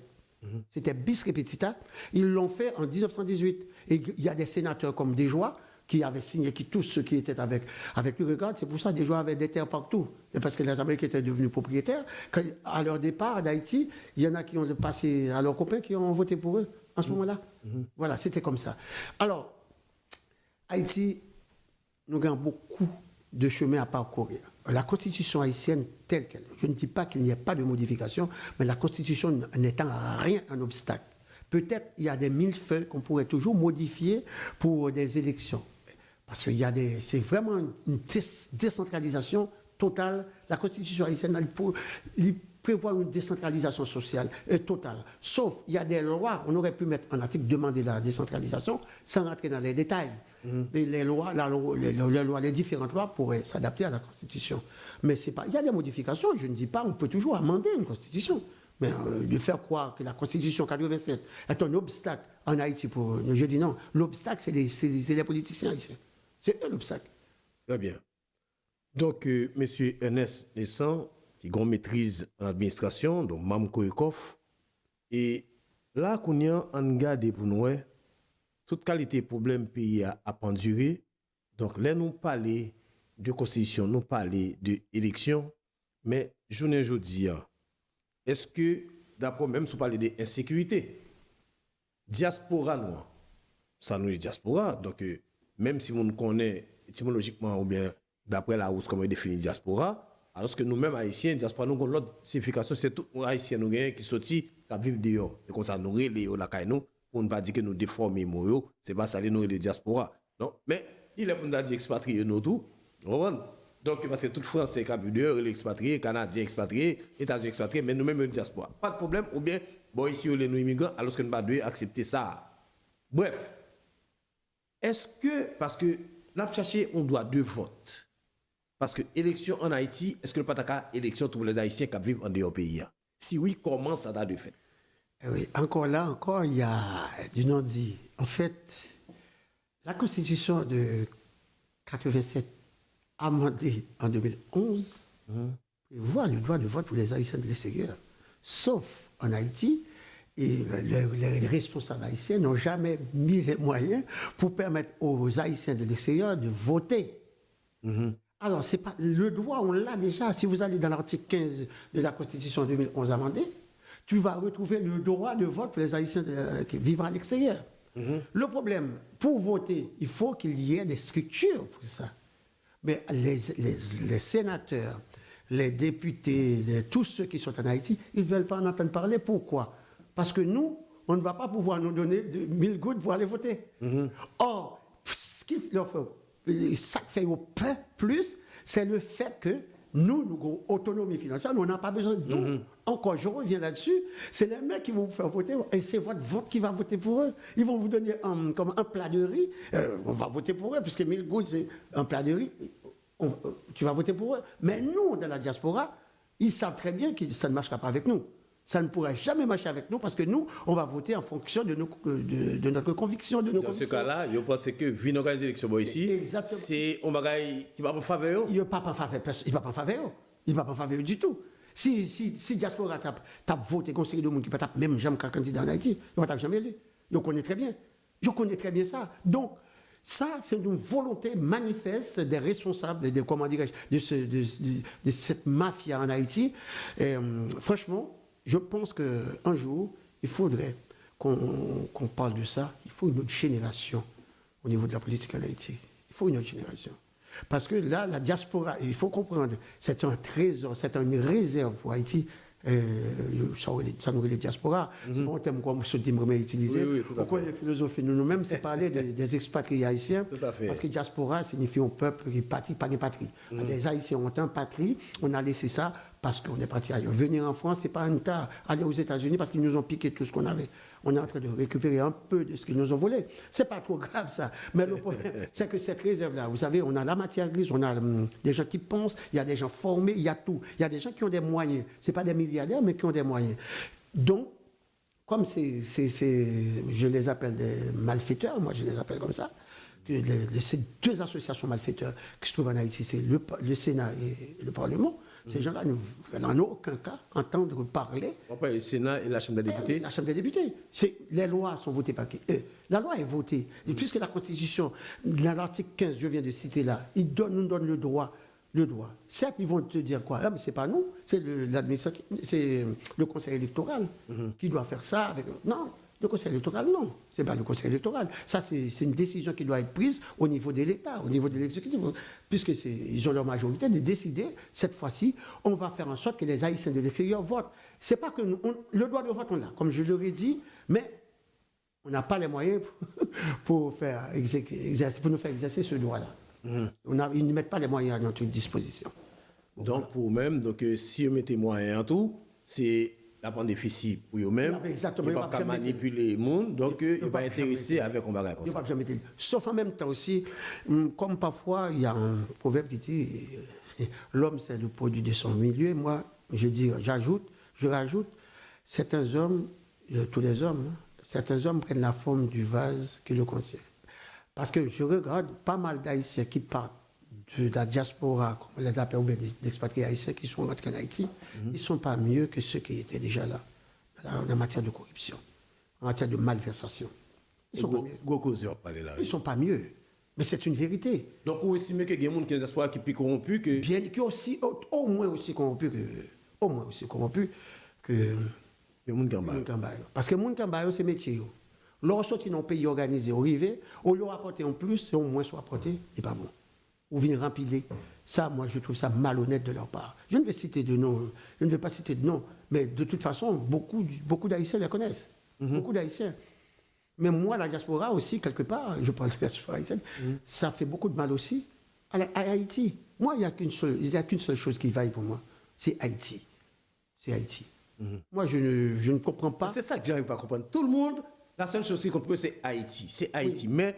C'était bis repetita. Ils l'ont fait en 1918. Et il y a des sénateurs comme Desjoie qui avaient signé, tous ceux qui étaient avec lui regardent. C'est pour ça que des gens avaient des terres partout. Et parce que les Américains étaient devenus propriétaires. À leur départ d'Haïti, il y en a qui ont passé à leurs copains qui ont voté pour eux en ce moment-là. Voilà, c'était comme ça. Alors, Haïti, nous avons beaucoup de chemin à parcourir. La constitution haïtienne telle qu'elle, je ne dis pas qu'il n'y ait pas de modification, mais la constitution n'étant rien un obstacle. Peut-être il y a des millefeuilles qu'on pourrait toujours modifier pour des élections. Parce qu'il y a c'est vraiment une décentralisation totale. La constitution haïtienne, elle prévoit une décentralisation sociale totale. Sauf, il y a des lois, on aurait pu mettre un article demander la décentralisation sans rentrer dans les détails. Et les lois, les différentes lois pourraient s'adapter à la Constitution. Mais c'est pas, il y a des modifications, je ne dis pas, on peut toujours amender une Constitution. Mais de faire croire que la Constitution 87 est un obstacle en Haïti je dis non. L'obstacle, c'est les politiciens haïtiens. C'est eux l'obstacle. Très bien. Donc, M. Ernest Nessan, qui a maîtrise en administration, donc Mam Korekov, et là, qu'on y a en garde pour nous, toute qualité problème pays a penduré. Donc, là, nous parlons de constitution, nous parlons d'élection, mais je ne dis pas. Est-ce que, d'après même, si vous parlez d'insécurité, diaspora noire, ça nous est diaspora, donc même si on connaît étymologiquement ou bien d'après la hausse comment on définit diaspora, alors que nous-mêmes haïtiens, diaspora, nous avons l'autre signification, c'est tout haïtien nous qui sorti, qui vivent dehors, et comme ça nous relève la caille nous, pour ne pas dire que nous déformons, c'est pas ça les nous de diaspora. Non, mais il est pour nous dire expatriés nous tout, donc, parce que tout Français qui a vu dehors, l'expatrié, Canadien expatrié, États-Unis expatrié, mais nous-mêmes, nous diaspora. Pas de problème, ou bien, bon, ici, on est nous immigrants, alors que nous ne pouvons pas accepter ça. Bref, est-ce que, parce que, nous avons cherché, on doit 2 votes. Parce que, élection en Haïti, est-ce que le pataka élection pour les Haïtiens qui vivent en dehors pays? Si oui, comment ça date de fait? Oui, encore, il y a du non-dit. En fait, la Constitution de 87, amendé en 2011, prévoit le droit de vote pour les Haïtiens de l'extérieur. Sauf en Haïti, et les responsables haïtiens n'ont jamais mis les moyens pour permettre aux Haïtiens de l'extérieur de voter. Alors, c'est pas, le droit, on l'a déjà. Si vous allez dans l'article 15 de la Constitution 2011 amendée, tu vas retrouver le droit de vote pour les Haïtiens qui vivent à l'extérieur. Le problème, pour voter, il faut qu'il y ait des structures pour ça. Mais les sénateurs, les députés, tous ceux qui sont en Haïti, ils ne veulent pas en entendre parler. Pourquoi? Parce que nous, on ne va pas pouvoir nous donner 1000 gouttes pour aller voter. Or, ce qui leur fait, ça fait au pain plus, c'est le fait que nous avons autonomie financière, nous n'avons pas besoin de tout. Encore, je reviens là-dessus, c'est les mecs qui vont vous faire voter, et c'est votre vote qui va voter pour eux. Ils vont vous donner comme un plat de riz, on va voter pour eux, puisque 1000 gouttes, c'est un plat de riz, tu vas voter pour eux. Mais nous, dans la diaspora, ils savent très bien que ça ne marchera pas avec nous. Ça ne pourra jamais marcher avec nous parce que nous, on va voter en fonction de notre conviction. Dans ce cas-là, je pense que vu nos élections ici, c'est un bagage qui va pas en faveur. Il ne va pas en faveur. Il ne va pas en faveur. Il ne va pas en faveur du tout. Si diaspora t'a voté conseiller de monde qui ne tape même jamais qu'un candidat en Haïti, il ne va jamais élu. Je connais très bien. Je connais très bien ça. Donc, ça, c'est une volonté manifeste des responsables, de cette mafia en Haïti. Et, franchement, je pense qu'un jour, il faudrait qu'on parle de ça. Il faut une autre génération au niveau de la politique en Haïti. Il faut une autre génération. Parce que là, la diaspora, il faut comprendre, c'est un trésor, c'est une réserve pour Haïti. Ça nous les diaspora. C'est pas un terme comme ce terme utilisé. Oui, on connaît la philosophie. Nous-mêmes, c'est parler des expatriés haïtiens. Tout à fait. Parce que diaspora signifie un peuple qui patrie, pas des patries. Les Haïtiens ont un patrie, on a laissé ça parce qu'on est parti ailleurs. Venir en France, c'est pas un tas. Aller aux États-Unis parce qu'ils nous ont piqué tout ce qu'on avait. On est en train de récupérer un peu de ce qu'ils nous ont volé. C'est pas trop grave ça. Mais le problème, c'est que cette réserve-là, vous savez, on a la matière grise, on a des gens qui pensent, il y a des gens formés, il y a tout. Il y a des gens qui ont des moyens. C'est pas des milliardaires, mais qui ont des moyens. Donc, comme je les appelle des malfaiteurs, moi je les appelle comme ça, ces 2 associations malfaiteurs qui se trouvent en Haïti, c'est le Sénat et le Parlement. Ces gens-là ne veulent en aucun cas entendre parler. Après, le Sénat et la Chambre des députés. La Chambre des députés. Les lois sont votées par qui? La loi est votée. Et puisque la Constitution, dans l'article 15, je viens de citer là, nous donne le droit. Certes, ils vont te dire quoi? Ah, mais c'est pas nous, c'est l'administratif, c'est le Conseil électoral qui doit faire ça. Non, le Conseil électoral, non. C'est pas le Conseil électoral. Ça, c'est une décision qui doit être prise au niveau de l'État, au niveau de l'exécutif, puisqu'ils ont leur majorité de décider, cette fois-ci, on va faire en sorte que les Haïtiens de l'extérieur votent. C'est pas que le droit de vote, on l'a, comme je l'aurais dit, mais on n'a pas les moyens pour nous faire exercer ce droit-là. Ils ne mettent pas les moyens à notre disposition. Donc, pour eux-mêmes, si vous mettez moyens en tout, c'est la prendre déficit pour eux-mêmes. Exactement. Ils ne vont pas manipuler le monde, donc ils ne vont pas intéresser avec un bagage comme ça. Sauf en même temps aussi, comme parfois, il y a un proverbe qui dit l'homme, c'est le produit de son milieu. Moi, je rajoute, certains hommes, tous les hommes, certains hommes prennent la forme du vase qui le contient. Parce que je regarde pas mal d'Haïtiens qui partent de la diaspora, comme on les appelle, ou bien d'expatriés haïtiens qui sont rentrés en Haïti, ils ne sont pas mieux que ceux qui étaient déjà là, en matière de corruption, en matière de malversation. Ils ne sont pas mieux. Mais c'est une vérité. Donc, vous estimez qu'il y a des gens qui sont qui sont corrompus que... Bien, qui aussi, au moins aussi corrompus que Mounkambayo. Parce que Mounkambayo, c'est métier. Lorsqu'on sortit dans un pays organisé, au rivet, on leur apporte en plus, et au moins soit apporté, et pas bon. Ou venir rempiler. Ça, moi, je trouve ça malhonnête de leur part. Je ne vais pas citer de nom, mais de toute façon, beaucoup d'Haïtiens les connaissent. Beaucoup d'Haïtiens. Mais moi, la diaspora aussi, quelque part, je parle de la diaspora haïtienne, ça fait beaucoup de mal aussi à Haïti. Moi, il n'y a qu'une seule chose qui vaille pour moi, c'est Haïti. C'est Haïti. Moi, je ne comprends pas. C'est ça que j'arrive pas à comprendre. Tout le monde, la seule chose qu'il comprend, c'est Haïti. C'est Haïti. Oui. Mais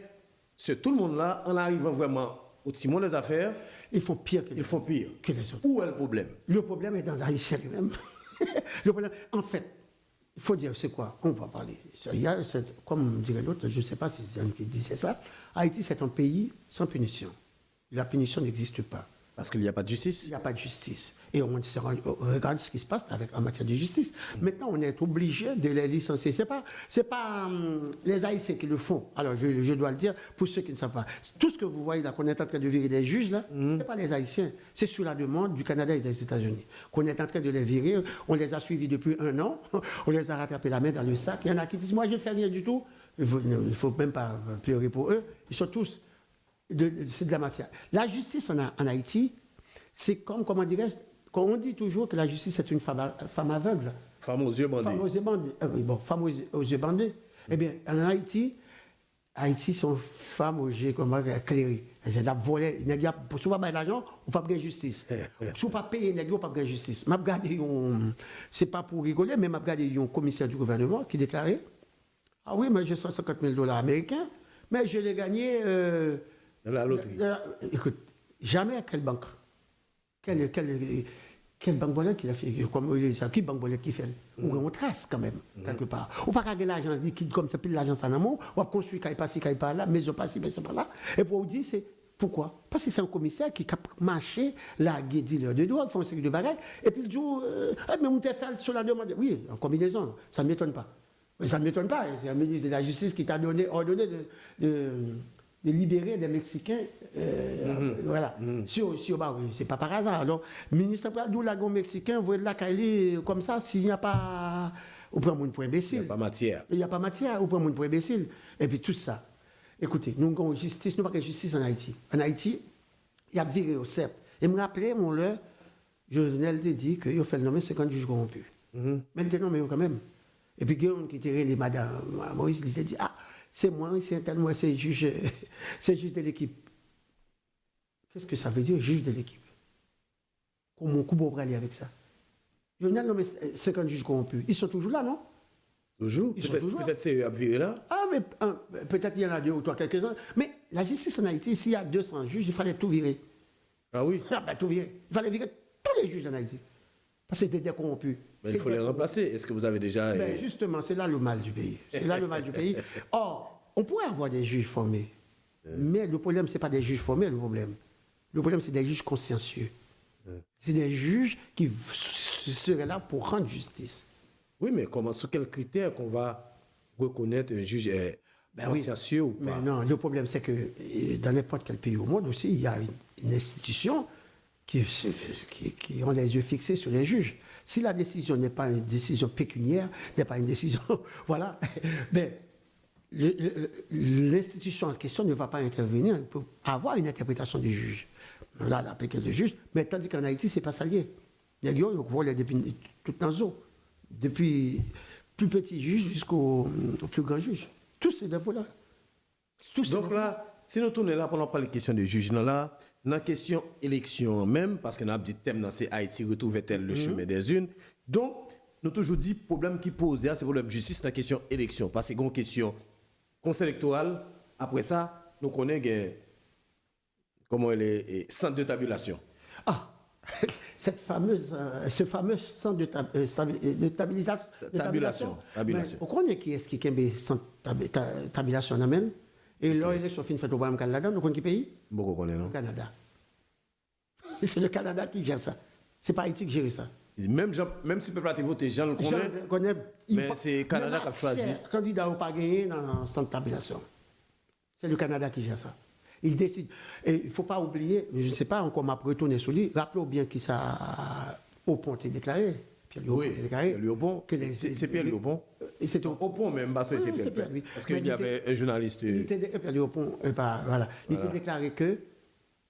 tout le monde-là, en arrivant vraiment au timon des affaires, ils font pire que les autres. Où est le problème? Le problème est dans l'Haïtien lui-même. En fait, il faut dire, c'est quoi? On va parler. Comme dirait l'autre, je ne sais pas si c'est un qui disait ça, Haïti, c'est un pays sans punition. La punition n'existe pas. Parce qu'il n'y a pas de justice? Il n'y a pas de justice. Et on regarde ce qui se passe en matière de justice. Maintenant, on est obligé de les licencier. C'est pas les Haïtiens qui le font. Alors, je dois le dire, pour ceux qui ne savent pas. Tout ce que vous voyez là, qu'on est en train de virer des juges, là, c'est pas les Haïtiens. C'est sur la demande du Canada et des États-Unis. Qu'on est en train de les virer. On les a suivis depuis 1 an. On les a rattrapés la main dans le sac. Il y en a qui disent, moi, je ne fais rien du tout. Il ne faut même pas pleurer pour eux. Ils sont tous... c'est de la mafia. La justice en Haïti, c'est comme, comment dirais-je, quand on dit toujours que la justice est une femme aveugle. Femme aux yeux bandés. Femme aux yeux bandés. Eh bien, en Haïti, sont femmes aux yeux éclairés. Elles ont volé. Si vous n'avez pas d'argent, vous n'avez pas de justice. Si vous n'avez pas payé, vous n'avez pas de justice. Ce n'est pas pour rigoler, mais je regardé un commissaire du gouvernement qui déclarait, ah oui, mais j'ai 150 000 $ américains, mais je l'ai gagné... dans la loterie. Écoute, jamais à quelle banque? Quelle banque bolette qui l'a fait? Qui banque bolette qui fait? Ou on trace quand même, quelque part. Ou pas gagner l'argent liquide comme ça, puis l'argent en amont, ou pas construire qu'il n'y pas là, maison pas ci, mais c'est pas là. Et pour vous dire, c'est pourquoi? Parce que c'est un commissaire qui a marché, là, dealer de drogue, fait une série de bagages, et puis le jour, mais on t'a fait sur la demande. Oui, en combinaison, ça ne m'étonne pas. Mais ça ne m'étonne pas, c'est un ministre de la Justice qui t'a ordonné de libérer des Mexicains, voilà. C'est pas par hasard. Alors, ministre d'où lagon mexicain, vous êtes là, comme ça, s'il n'y a pas, on prend mon pour imbécile. Il n'y a pas matière. Il n'y a pas matière, on prend mon pour imbécile. Et puis tout ça. Écoutez, nous avons justice, nous n'avons pas de justice en Haïti. En Haïti, il y a viré au CEP. Et me rappelez, Jovenel te dit qu'il a fait le nommer 50 juges corrompus. Maintenant, mais quand même. Et puis, Guillaume qui était les madame Moïse, il a dit, ah, c'est moi, c'est un tel, moi, c'est juge de l'équipe. Qu'est-ce que ça veut dire, juge de l'équipe? Comment on coupe aller avec ça? Je viens de nommer 50 juges corrompus. Ils sont toujours là, non? Toujours? Peut-être c'est eux à virer là? Ah, mais peut-être il y en a 2 ou 3, quelques-uns. Mais la justice en Haïti, s'il y a 200 juges, il fallait tout virer. Ah oui? Ah, ben tout virer. Il fallait virer tous les juges en Haïti. Parce que c'était des corrompus. Mais il faut les remplacer. Est-ce que vous avez déjà... Justement, c'est là le mal du pays. C'est là le mal du pays. Or, on pourrait avoir des juges formés. Mais le problème, ce n'est pas des juges formés, le problème. Le problème, c'est des juges consciencieux. C'est des juges qui seraient là pour rendre justice. Oui, mais comment, sous quels critères qu'on va reconnaître un juge est consciencieux ou pas? Mais non, le problème, c'est que dans n'importe quel pays au monde aussi, il y a une institution qui ont les yeux fixés sur les juges. Si la décision n'est pas une décision pécuniaire, n'est pas une décision... voilà. Mais l'institution en question ne va pas intervenir pour avoir une interprétation du juge. Là, l'application du juge, mais tandis qu'en Haïti, c'est pas ça lié. Les gars, on voit depuis tout dans eau. Depuis plus petit juge jusqu'au plus grand juge. Tous ces niveaux-là. Donc là, si nous tournons là pendant pas les questions de juge, dans la question élection même, parce qu'on a dit thème dans ces Haïti retrouve-t-elle le chemin des unes. Donc, nous toujours dit problème qui pose, c'est le problème de justice dans la question élection. Parce que c'est une question conseil électoral. Après ça, nous connaissons comment elle est centre de tabulation. Ah, ce fameux centre de tabulation. On connaît qui est-ce qui a un centre de tabulation amène. Et l'élection fin faite au Canada, nous connaissons quel pays? Beaucoup connaissent, non? Le Canada. C'est le Canada qui gère ça. C'est pas Haïti qui gère ça. Même si le peuple a voté, Jean le connaît. Mais c'est le Canada qui a choisi. Le candidat n'a pas gagné dans le centre de tabulation. C'est le Canada qui gère ça. Il décide. Et il ne faut pas oublier, je ne sais pas encore, m'a retourné sur lui, rappelons bien qui ça au pont est déclaré. Pierre Liopon est déclaré. C'est Pierre Liopon. C'était au pont même, parce que c'est Pierre. Parce qu'il y avait un journaliste. Pierre Liopon, voilà. Il était déclaré que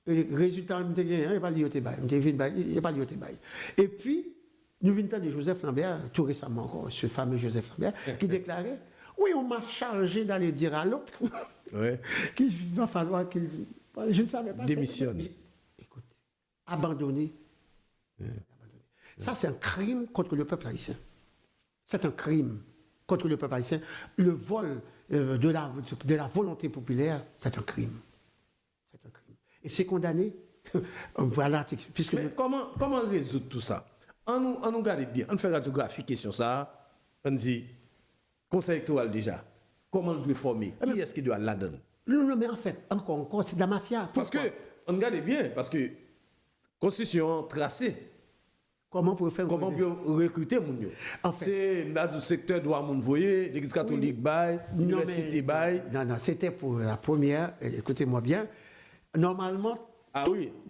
le résultat, il n'a pas dit au Tébaï. Il n'a pas dit au Tébaï. Et puis, nous venons de Joseph Lambert, tout récemment encore, ce fameux Joseph Lambert, qui déclarait oui, on m'a chargé d'aller dire à l'autre qu'il va falloir qu'il. Je ne savais pas. Démissionne. Écoute, abandonner. Ça, c'est un crime contre le peuple haïtien. C'est un crime contre le peuple haïtien. Le vol de la volonté populaire, c'est un crime. C'est un crime. Et c'est condamné. Voilà, puisque. Mais comment résoudre tout ça? On nous garde bien, on fait radiographie question ça. On dit. Conseil électoral déjà, comment le doit former? Qui est-ce qui doit la donner? Non, mais en fait, encore, c'est de la mafia. Parce que, on regarde bien, parce que constitution tracée. Comment pour faire recruter mon yo? En fait, c'est dans le secteur droit moun voyer, l'église catholique bail, l'université bail. Non, c'était pour la première, écoutez-moi bien. Normalement,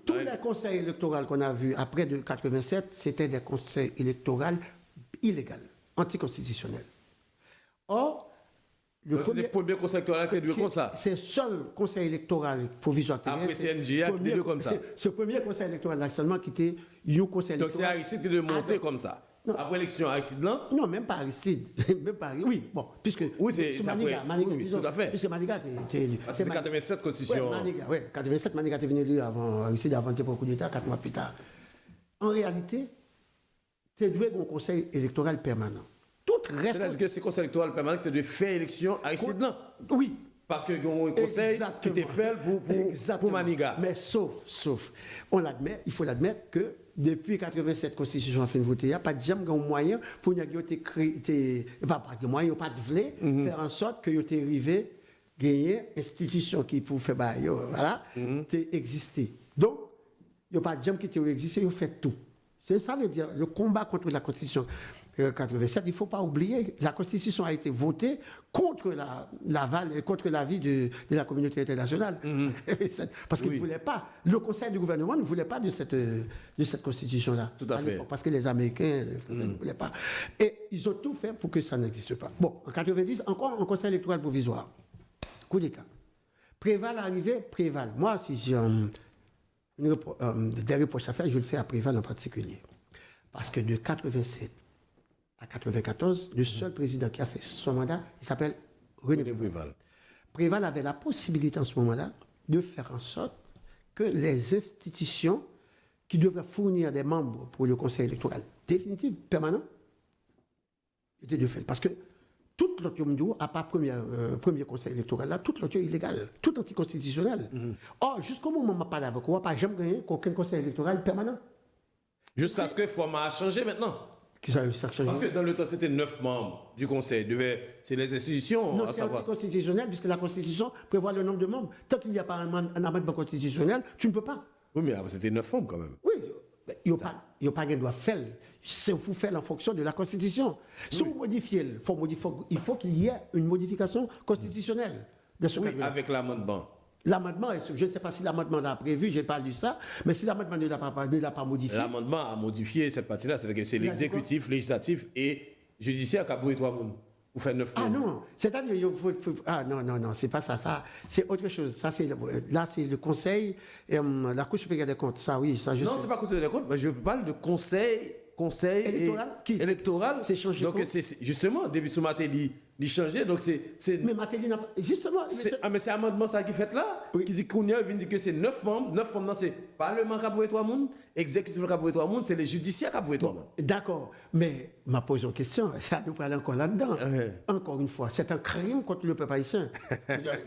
tous les conseils électoraux qu'on a vus après de 87, c'était des conseils électoraux illégaux, anticonstitutionnels. Or, le premier conseil électoral qui est comme ça. C'est le seul conseil électoral provisoire. Après CNJ, qui est comme ça. Ce premier conseil électoral seulement qui était un conseil électoral. Donc c'est Aristide qui est monté comme ça. Non. Après l'élection, Aristide là? Non, même pas Aristide. Oui, bon, puisque. Oui, c'est Maniga, oui, tout à fait. Puisque Maniga était élu. C'est 87 constitution. Oui, 87, Maniga était venu élu avant Aristide, avant le coup d'État, 4 mois plus tard. En réalité, c'est doué un conseil électoral permanent. C'est-à-dire que c'est le conseil électoral permanent qui de faire élection à Aristide là? Oui. Parce que y a un conseil qui était fait pour Maniga. Mais sauf, il faut l'admettre que depuis 87 constitution a fait voter, il n'y a pas de jamais un moyen pour nous créer, pas de moyen, pas de vler, faire en sorte que vous êtes arrivé, gagner institution qui pour faire voilà, exister. Donc, il n'y a pas de jamais qui existe, vous faites tout. Ça veut dire le combat contre la constitution 87, il ne faut pas oublier, la Constitution a été votée contre contre l'avis de la communauté internationale. Parce qu'ils ne voulaient pas, le Conseil du gouvernement ne voulait pas de cette Constitution-là. Tout à fait. Parce que les Américains ne voulaient pas. Et ils ont tout fait pour que ça n'existe pas. Bon, en 90, encore un Conseil électoral provisoire. Coup d'État. Préval arrivé, Préval. Moi, si j'ai des reproches à faire, je le fais à Préval en particulier. Parce que de 87 à 94, le seul président qui a fait son mandat, il s'appelle René Préval. Préval avait la possibilité en ce moment-là de faire en sorte que les institutions qui devraient fournir des membres pour le conseil électoral définitif, permanent, étaient de fait. Parce que toute l'autre, à part premier conseil électoral, là, toute l'autre est illégale, tout anticonstitutionnel. Or, jusqu'au moment où on m'a parlé avec vous, on n'a pas jamais gagné aucun conseil électoral permanent. Jusqu'à ce que le format a changé maintenant. Parce que dans le temps, c'était 9 membres du Conseil. C'est les institutions. Non, c'est anticonstitutionnel, puisque la Constitution prévoit le nombre de membres. Tant qu'il n'y a pas un amendement constitutionnel, tu ne peux pas. Oui, mais c'était 9 membres quand même. Oui, il n'y a pas de droit de faire. C'est pour faire en fonction de la Constitution. Si vous modifiez, il faut qu'il y ait une modification constitutionnelle de ce cadre-là. Avec l'amendement. L'amendement, je ne sais pas si l'amendement l'a prévu, je n'ai pas lu ça, mais si l'amendement ne l'a pas modifié. L'amendement a modifié cette partie-là, c'est-à-dire que c'est l'exécutif, législatif et judiciaire qui a voué 3 mondes. Pour faire 9 Ah non, c'est-à-dire, ah non, c'est pas ça, c'est autre chose. Ça, là, c'est le Conseil, la Cour supérieure des comptes. Ça, oui, ça, je sais. Non, c'est pas Cour supérieure des comptes, mais je parle de conseil électoral. C'est changé. Donc, c'est justement, depuis ce matin, il changeait. Donc, mais Matéli n'a pas. Justement. Mais c'est l'amendement ça qui fait là, qui dit qu'on vient de dire que c'est 9 membres. 9 membres, c'est Parlement qui a voué 3 mondes, exécutif qui a voué 3 mondes, c'est les judiciaires qui a voué 3 mondes. D'accord, mais m'a posé une question, ça nous parle encore là-dedans. Encore une fois, c'est un crime contre le peuple haïtien.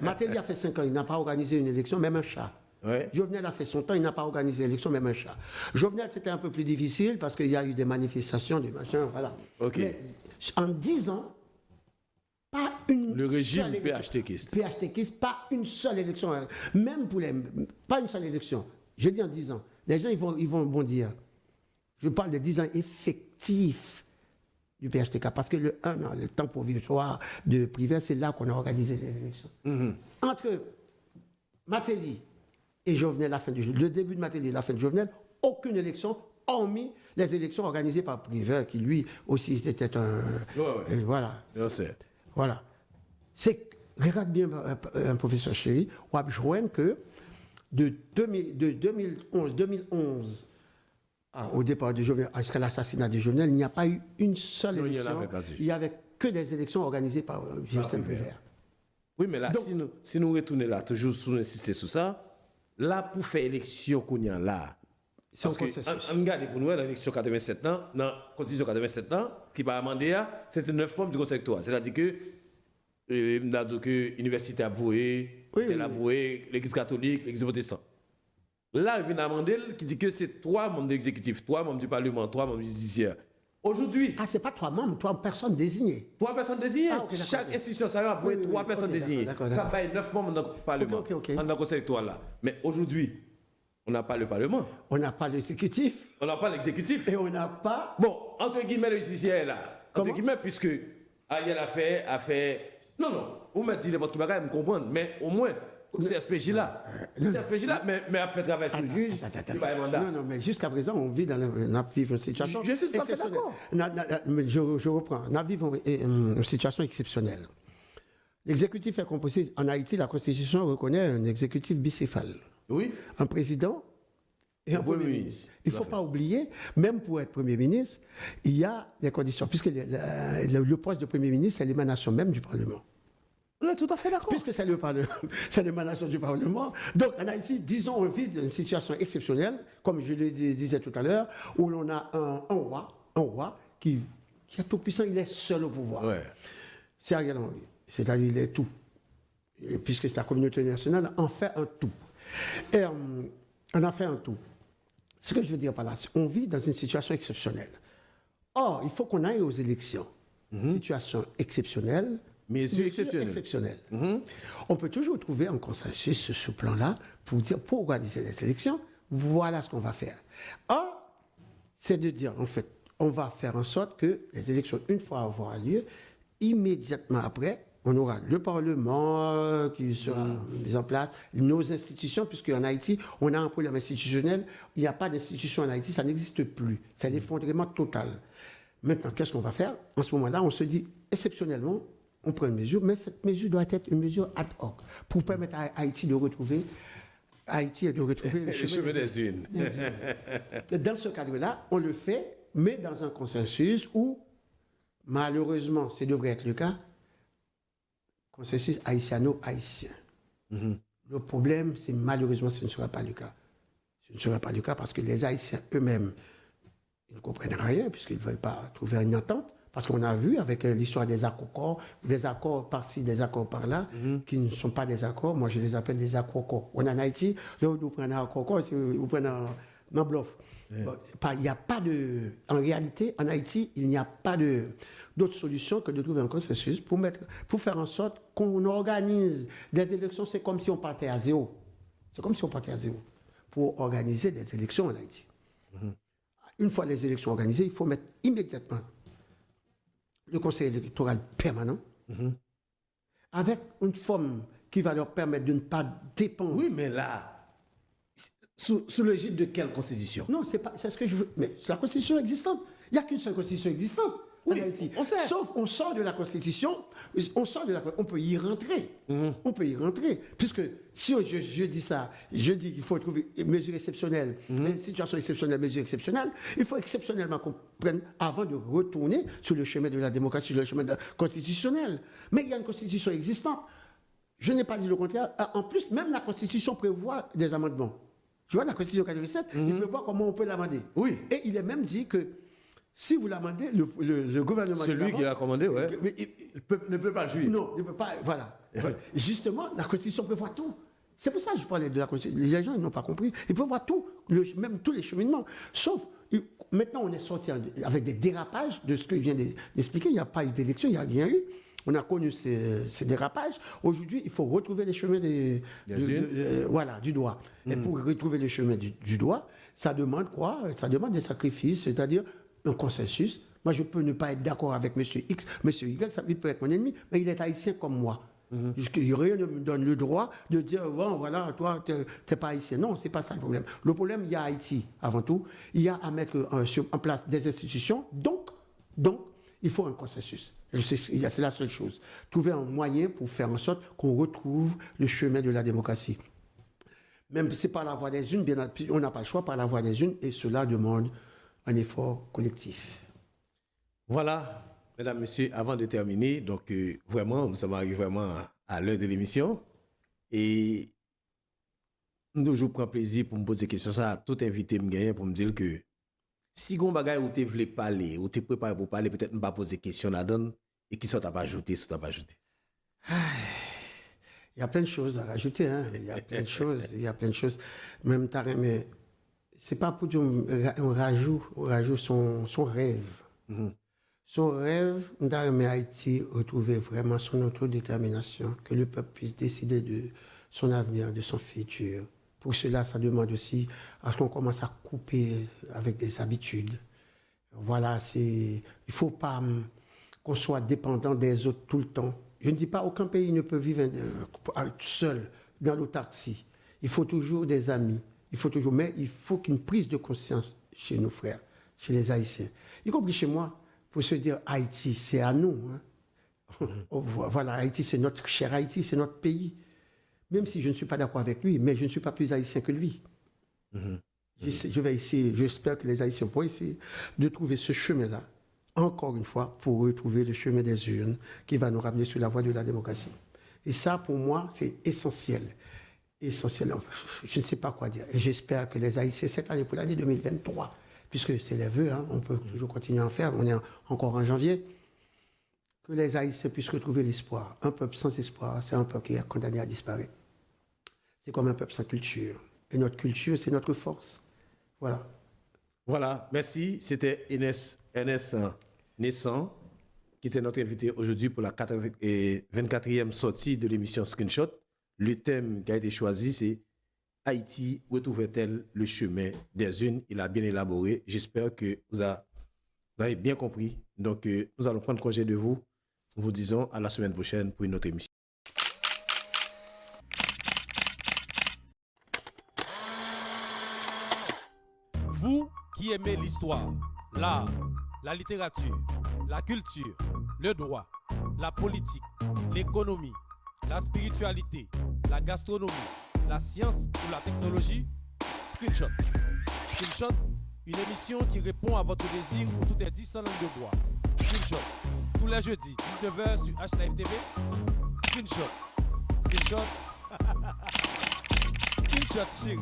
Matéli a fait 5 ans, il n'a pas organisé une élection, même un chat. Ouais. Jovenel a fait son temps, il n'a pas organisé l'élection, même un chat. Jovenel, c'était un peu plus difficile parce qu'il y a eu des manifestations, des machins, voilà. Ok. Mais en 10 ans, pas une Le régime seule élection. PHTKiste, pas une seule élection. Même pour pas une seule élection. Je dis en 10 ans. Les gens, ils vont bondir. Je parle de 10 ans effectifs du PHTK parce que le temps provisoire de privé, c'est là qu'on a organisé les élections. Entre Matéli et Jovenel, le début de Matéli et la fin de Jovenel, aucune élection, hormis les élections organisées par Privé, qui lui aussi était un. Voilà. Voilà. Regarde bien, un professeur chéri, on a joint que de 2011 au départ de Jovenel, jusqu'à l'assassinat de Jovenel, il n'y a pas eu une seule élection. Il n'y avait que des élections organisées par Justin Privé. Oui, mais là, donc, si nous retournons là, toujours insister sur ça, là, pour faire élection qu'on y a là, parce que, on regarde pour nous, l'élection 87 ans, dans la Constitution 87 ans, qui va amender, c'était 9 membres du Conseil électoral. C'est-à-dire que l'université a voué, elle a voué, l'Église catholique, l'Église protestante. Là, il vient d'amender qui dit que c'est 3 membres de l'exécutif, 3 membres du Parlement, 3 membres du judiciaire. Aujourd'hui. Ah, c'est pas 3 membres, 3 personnes désignées. 3 personnes désignées. Okay, chaque institution, ça va avouer 3 personnes désignées. Ça va être 9 membres dans le Parlement, dans le Conseil électoral là. Mais aujourd'hui, on n'a pas le Parlement. On n'a pas l'exécutif. On n'a pas l'exécutif. Et on n'a pas. Bon, entre guillemets, le judiciaire là. Entre guillemets, puisque Ariel a fait. Non, vous me dites votre bagage, me comprendre, mais au moins. C'est SPJ là. Mais après travailler sur le juge, il va y mandat. Non, mais jusqu'à présent, on vit une situation. Je suis tout à fait d'accord. Je reprends. On vit une situation exceptionnelle. L'exécutif est composé. En Haïti, la Constitution reconnaît un exécutif bicéphale. Oui. Un président et un premier ministre. Il ne faut pas oublier, même pour être Premier ministre, il y a des conditions. Puisque le poste de Premier ministre, c'est l'émanation même du Parlement. On est tout à fait d'accord. Puisque c'est l'émanation du Parlement. Donc, en Haïti, disons, on vit une situation exceptionnelle, comme je le disais tout à l'heure, où l'on a un roi qui est tout puissant, il est seul au pouvoir. Ouais. C'est Ariel Henry. C'est-à-dire, il est tout. Et puisque la communauté nationale en fait un tout. Et on en fait un tout. Ce que je veux dire par là, on vit dans une situation exceptionnelle. Or, il faut qu'on aille aux élections. Situation exceptionnelle. Mais exceptionnel. On peut toujours trouver un consensus sur ce plan-là pour dire, pour organiser les élections, voilà ce qu'on va faire. Or, c'est de dire, en fait, on va faire en sorte que les élections, une fois avoir lieu, immédiatement après, on aura le Parlement qui sera mis en place, nos institutions, puisqu'en Haïti, on a un problème institutionnel. Il n'y a pas d'institution en Haïti, ça n'existe plus. C'est l'effondrement total. Maintenant, qu'est-ce qu'on va faire? En ce moment-là, on se dit, exceptionnellement, on prend une mesure, mais cette mesure doit être une mesure ad hoc pour permettre à Haïti de retrouver le chemin des unes. Dans ce cadre-là, on le fait, mais dans un consensus où, malheureusement, ce devrait être le cas, consensus haïtiano-haïtien. Le problème, c'est malheureusement, ce ne sera pas le cas. Ce ne sera pas le cas parce que les Haïtiens eux-mêmes, ils ne comprennent rien puisqu'ils ne veulent pas trouver une entente. Parce qu'on a vu avec l'histoire des accords par-ci, des accords par-là, qui ne sont pas des accords. Moi, je les appelle des accords. On est en Haïti, là où vous prenez un accord, vous prenez un bluff. Il n'y a pas de... En réalité, en Haïti, il n'y a pas d'autre solution que de trouver un consensus pour faire en sorte qu'on organise des élections. C'est comme si on partait à zéro. Pour organiser des élections en Haïti. Une fois les élections organisées, il faut mettre immédiatement le conseil électoral permanent avec une forme qui va leur permettre de ne pas dépendre. Oui, mais là, sous l'égide de quelle constitution? Non, c'est ce que je veux. Mais c'est la constitution existante. Il n'y a qu'une seule constitution existante. Oui, en Haïti. on sait. Sauf on sort de la constitution, on peut y rentrer. On peut y rentrer. Puisque si je dis ça, je dis qu'il faut trouver une mesure exceptionnelle, une situation exceptionnelle, mesure exceptionnelle, il faut exceptionnellement qu'on prenne avant de retourner sur le chemin de la démocratie, sur le chemin constitutionnel. Mais il y a une constitution existante. Je n'ai pas dit le contraire. En plus, même la constitution prévoit des amendements. Tu vois, la constitution 87, il prévoit comment on peut l'amender. Oui. Et il est même dit que si vous l'amendez, le gouvernement... Celui qui l'a commandé, ouais. Ne peut pas le juger. Non, il ne peut pas... Voilà. Justement, la Constitution prévoit tout. C'est pour ça que je parlais de la Constitution. Les gens n'ont pas compris. Ils prévoient tout, même tous les cheminements. Sauf, maintenant, on est sorti avec des dérapages de ce que je viens d'expliquer. Il n'y a pas eu d'élection, il n'y a rien eu. On a connu ces dérapages. Aujourd'hui, il faut retrouver les chemins du droit. Et pour retrouver les chemins du droit, ça demande quoi? Ça demande des sacrifices, c'est-à-dire un consensus. Moi, je peux ne pas être d'accord avec M. X, M. Y, ça peut être mon ennemi, mais il est haïtien comme moi. Rien ne me donne le droit de dire, bon, voilà, toi, tu n'es pas haïtien. Non, ce n'est pas ça le problème. Le problème, il y a Haïti, avant tout. Il y a à mettre en place des institutions. Donc, il faut un consensus. C'est la seule chose. Trouver un moyen pour faire en sorte qu'on retrouve le chemin de la démocratie. Même si c'est par la voie des unes, bien, on n'a pas le choix par la voie des unes, et cela demande un effort collectif. Voilà, mesdames, messieurs, avant de terminer, donc vraiment, nous sommes arrivés vraiment à l'heure de l'émission. Et nous toujours prends plaisir pour me poser des questions. Ça a tout invité me gagner pour me dire que si on bagaille ou tu voulais parler, ou tu es préparé pour parler, peut-être ne pas poser des questions là-dedans, et qui sont à pas ajouter, Il y a plein de choses à rajouter, hein. Il y a plein de choses. Même mais c'est pas pour dire un rajout son rêve. Son rêve, d'armer Haïti, retrouver vraiment son autodétermination, que le peuple puisse décider de son avenir, de son futur. Pour cela, ça demande aussi à ce qu'on commence à couper avec des habitudes. Voilà, il faut pas qu'on soit dépendant des autres tout le temps. Je ne dis pas qu'aucun pays ne peut vivre seul dans l'autarcie. Il faut toujours des amis. Mais il faut qu'une prise de conscience chez nos frères, chez les Haïtiens, y compris chez moi, pour se dire Haïti, c'est à nous. Hein. Voilà, Haïti, c'est notre cher Haïti, c'est notre pays. Même si je ne suis pas d'accord avec lui, mais je ne suis pas plus haïtien que lui. Je vais essayer, j'espère que les Haïtiens vont essayer de trouver ce chemin-là, encore une fois, pour retrouver le chemin des urnes qui va nous ramener sur la voie de la démocratie. Et ça, pour moi, c'est essentiel. Essentiel. Je ne sais pas quoi dire. Et j'espère que les Haïtiens, cette année, pour l'année 2023, puisque c'est les vœux, hein, on peut toujours continuer à en faire, on est encore en janvier, que les Haïtiens puissent retrouver l'espoir. Un peuple sans espoir, c'est un peuple qui est condamné à disparaître. C'est comme un peuple sans culture. Et notre culture, c'est notre force. Voilà. Voilà, merci. C'était Ernest Naissant, qui était notre invité aujourd'hui pour la 24e sortie de l'émission Screenshot. Le thème qui a été choisi, c'est Haïti retrouve-t-elle le chemin des unes? Il a bien élaboré. J'espère que vous avez bien compris. Donc, nous allons prendre congé de vous. Nous vous disons à la semaine prochaine pour une autre émission. Vous qui aimez l'histoire, l'art, la littérature, la culture, le droit, la politique, l'économie, la spiritualité, la gastronomie, la science ou la technologie, Screenshot. Screenshot, une émission qui répond à votre désir où tout est dit sans langue de bois. Screenshot, tous les jeudis, 19h sur HLive TV. Screenshot. Screenshot. Screenshot, chérie.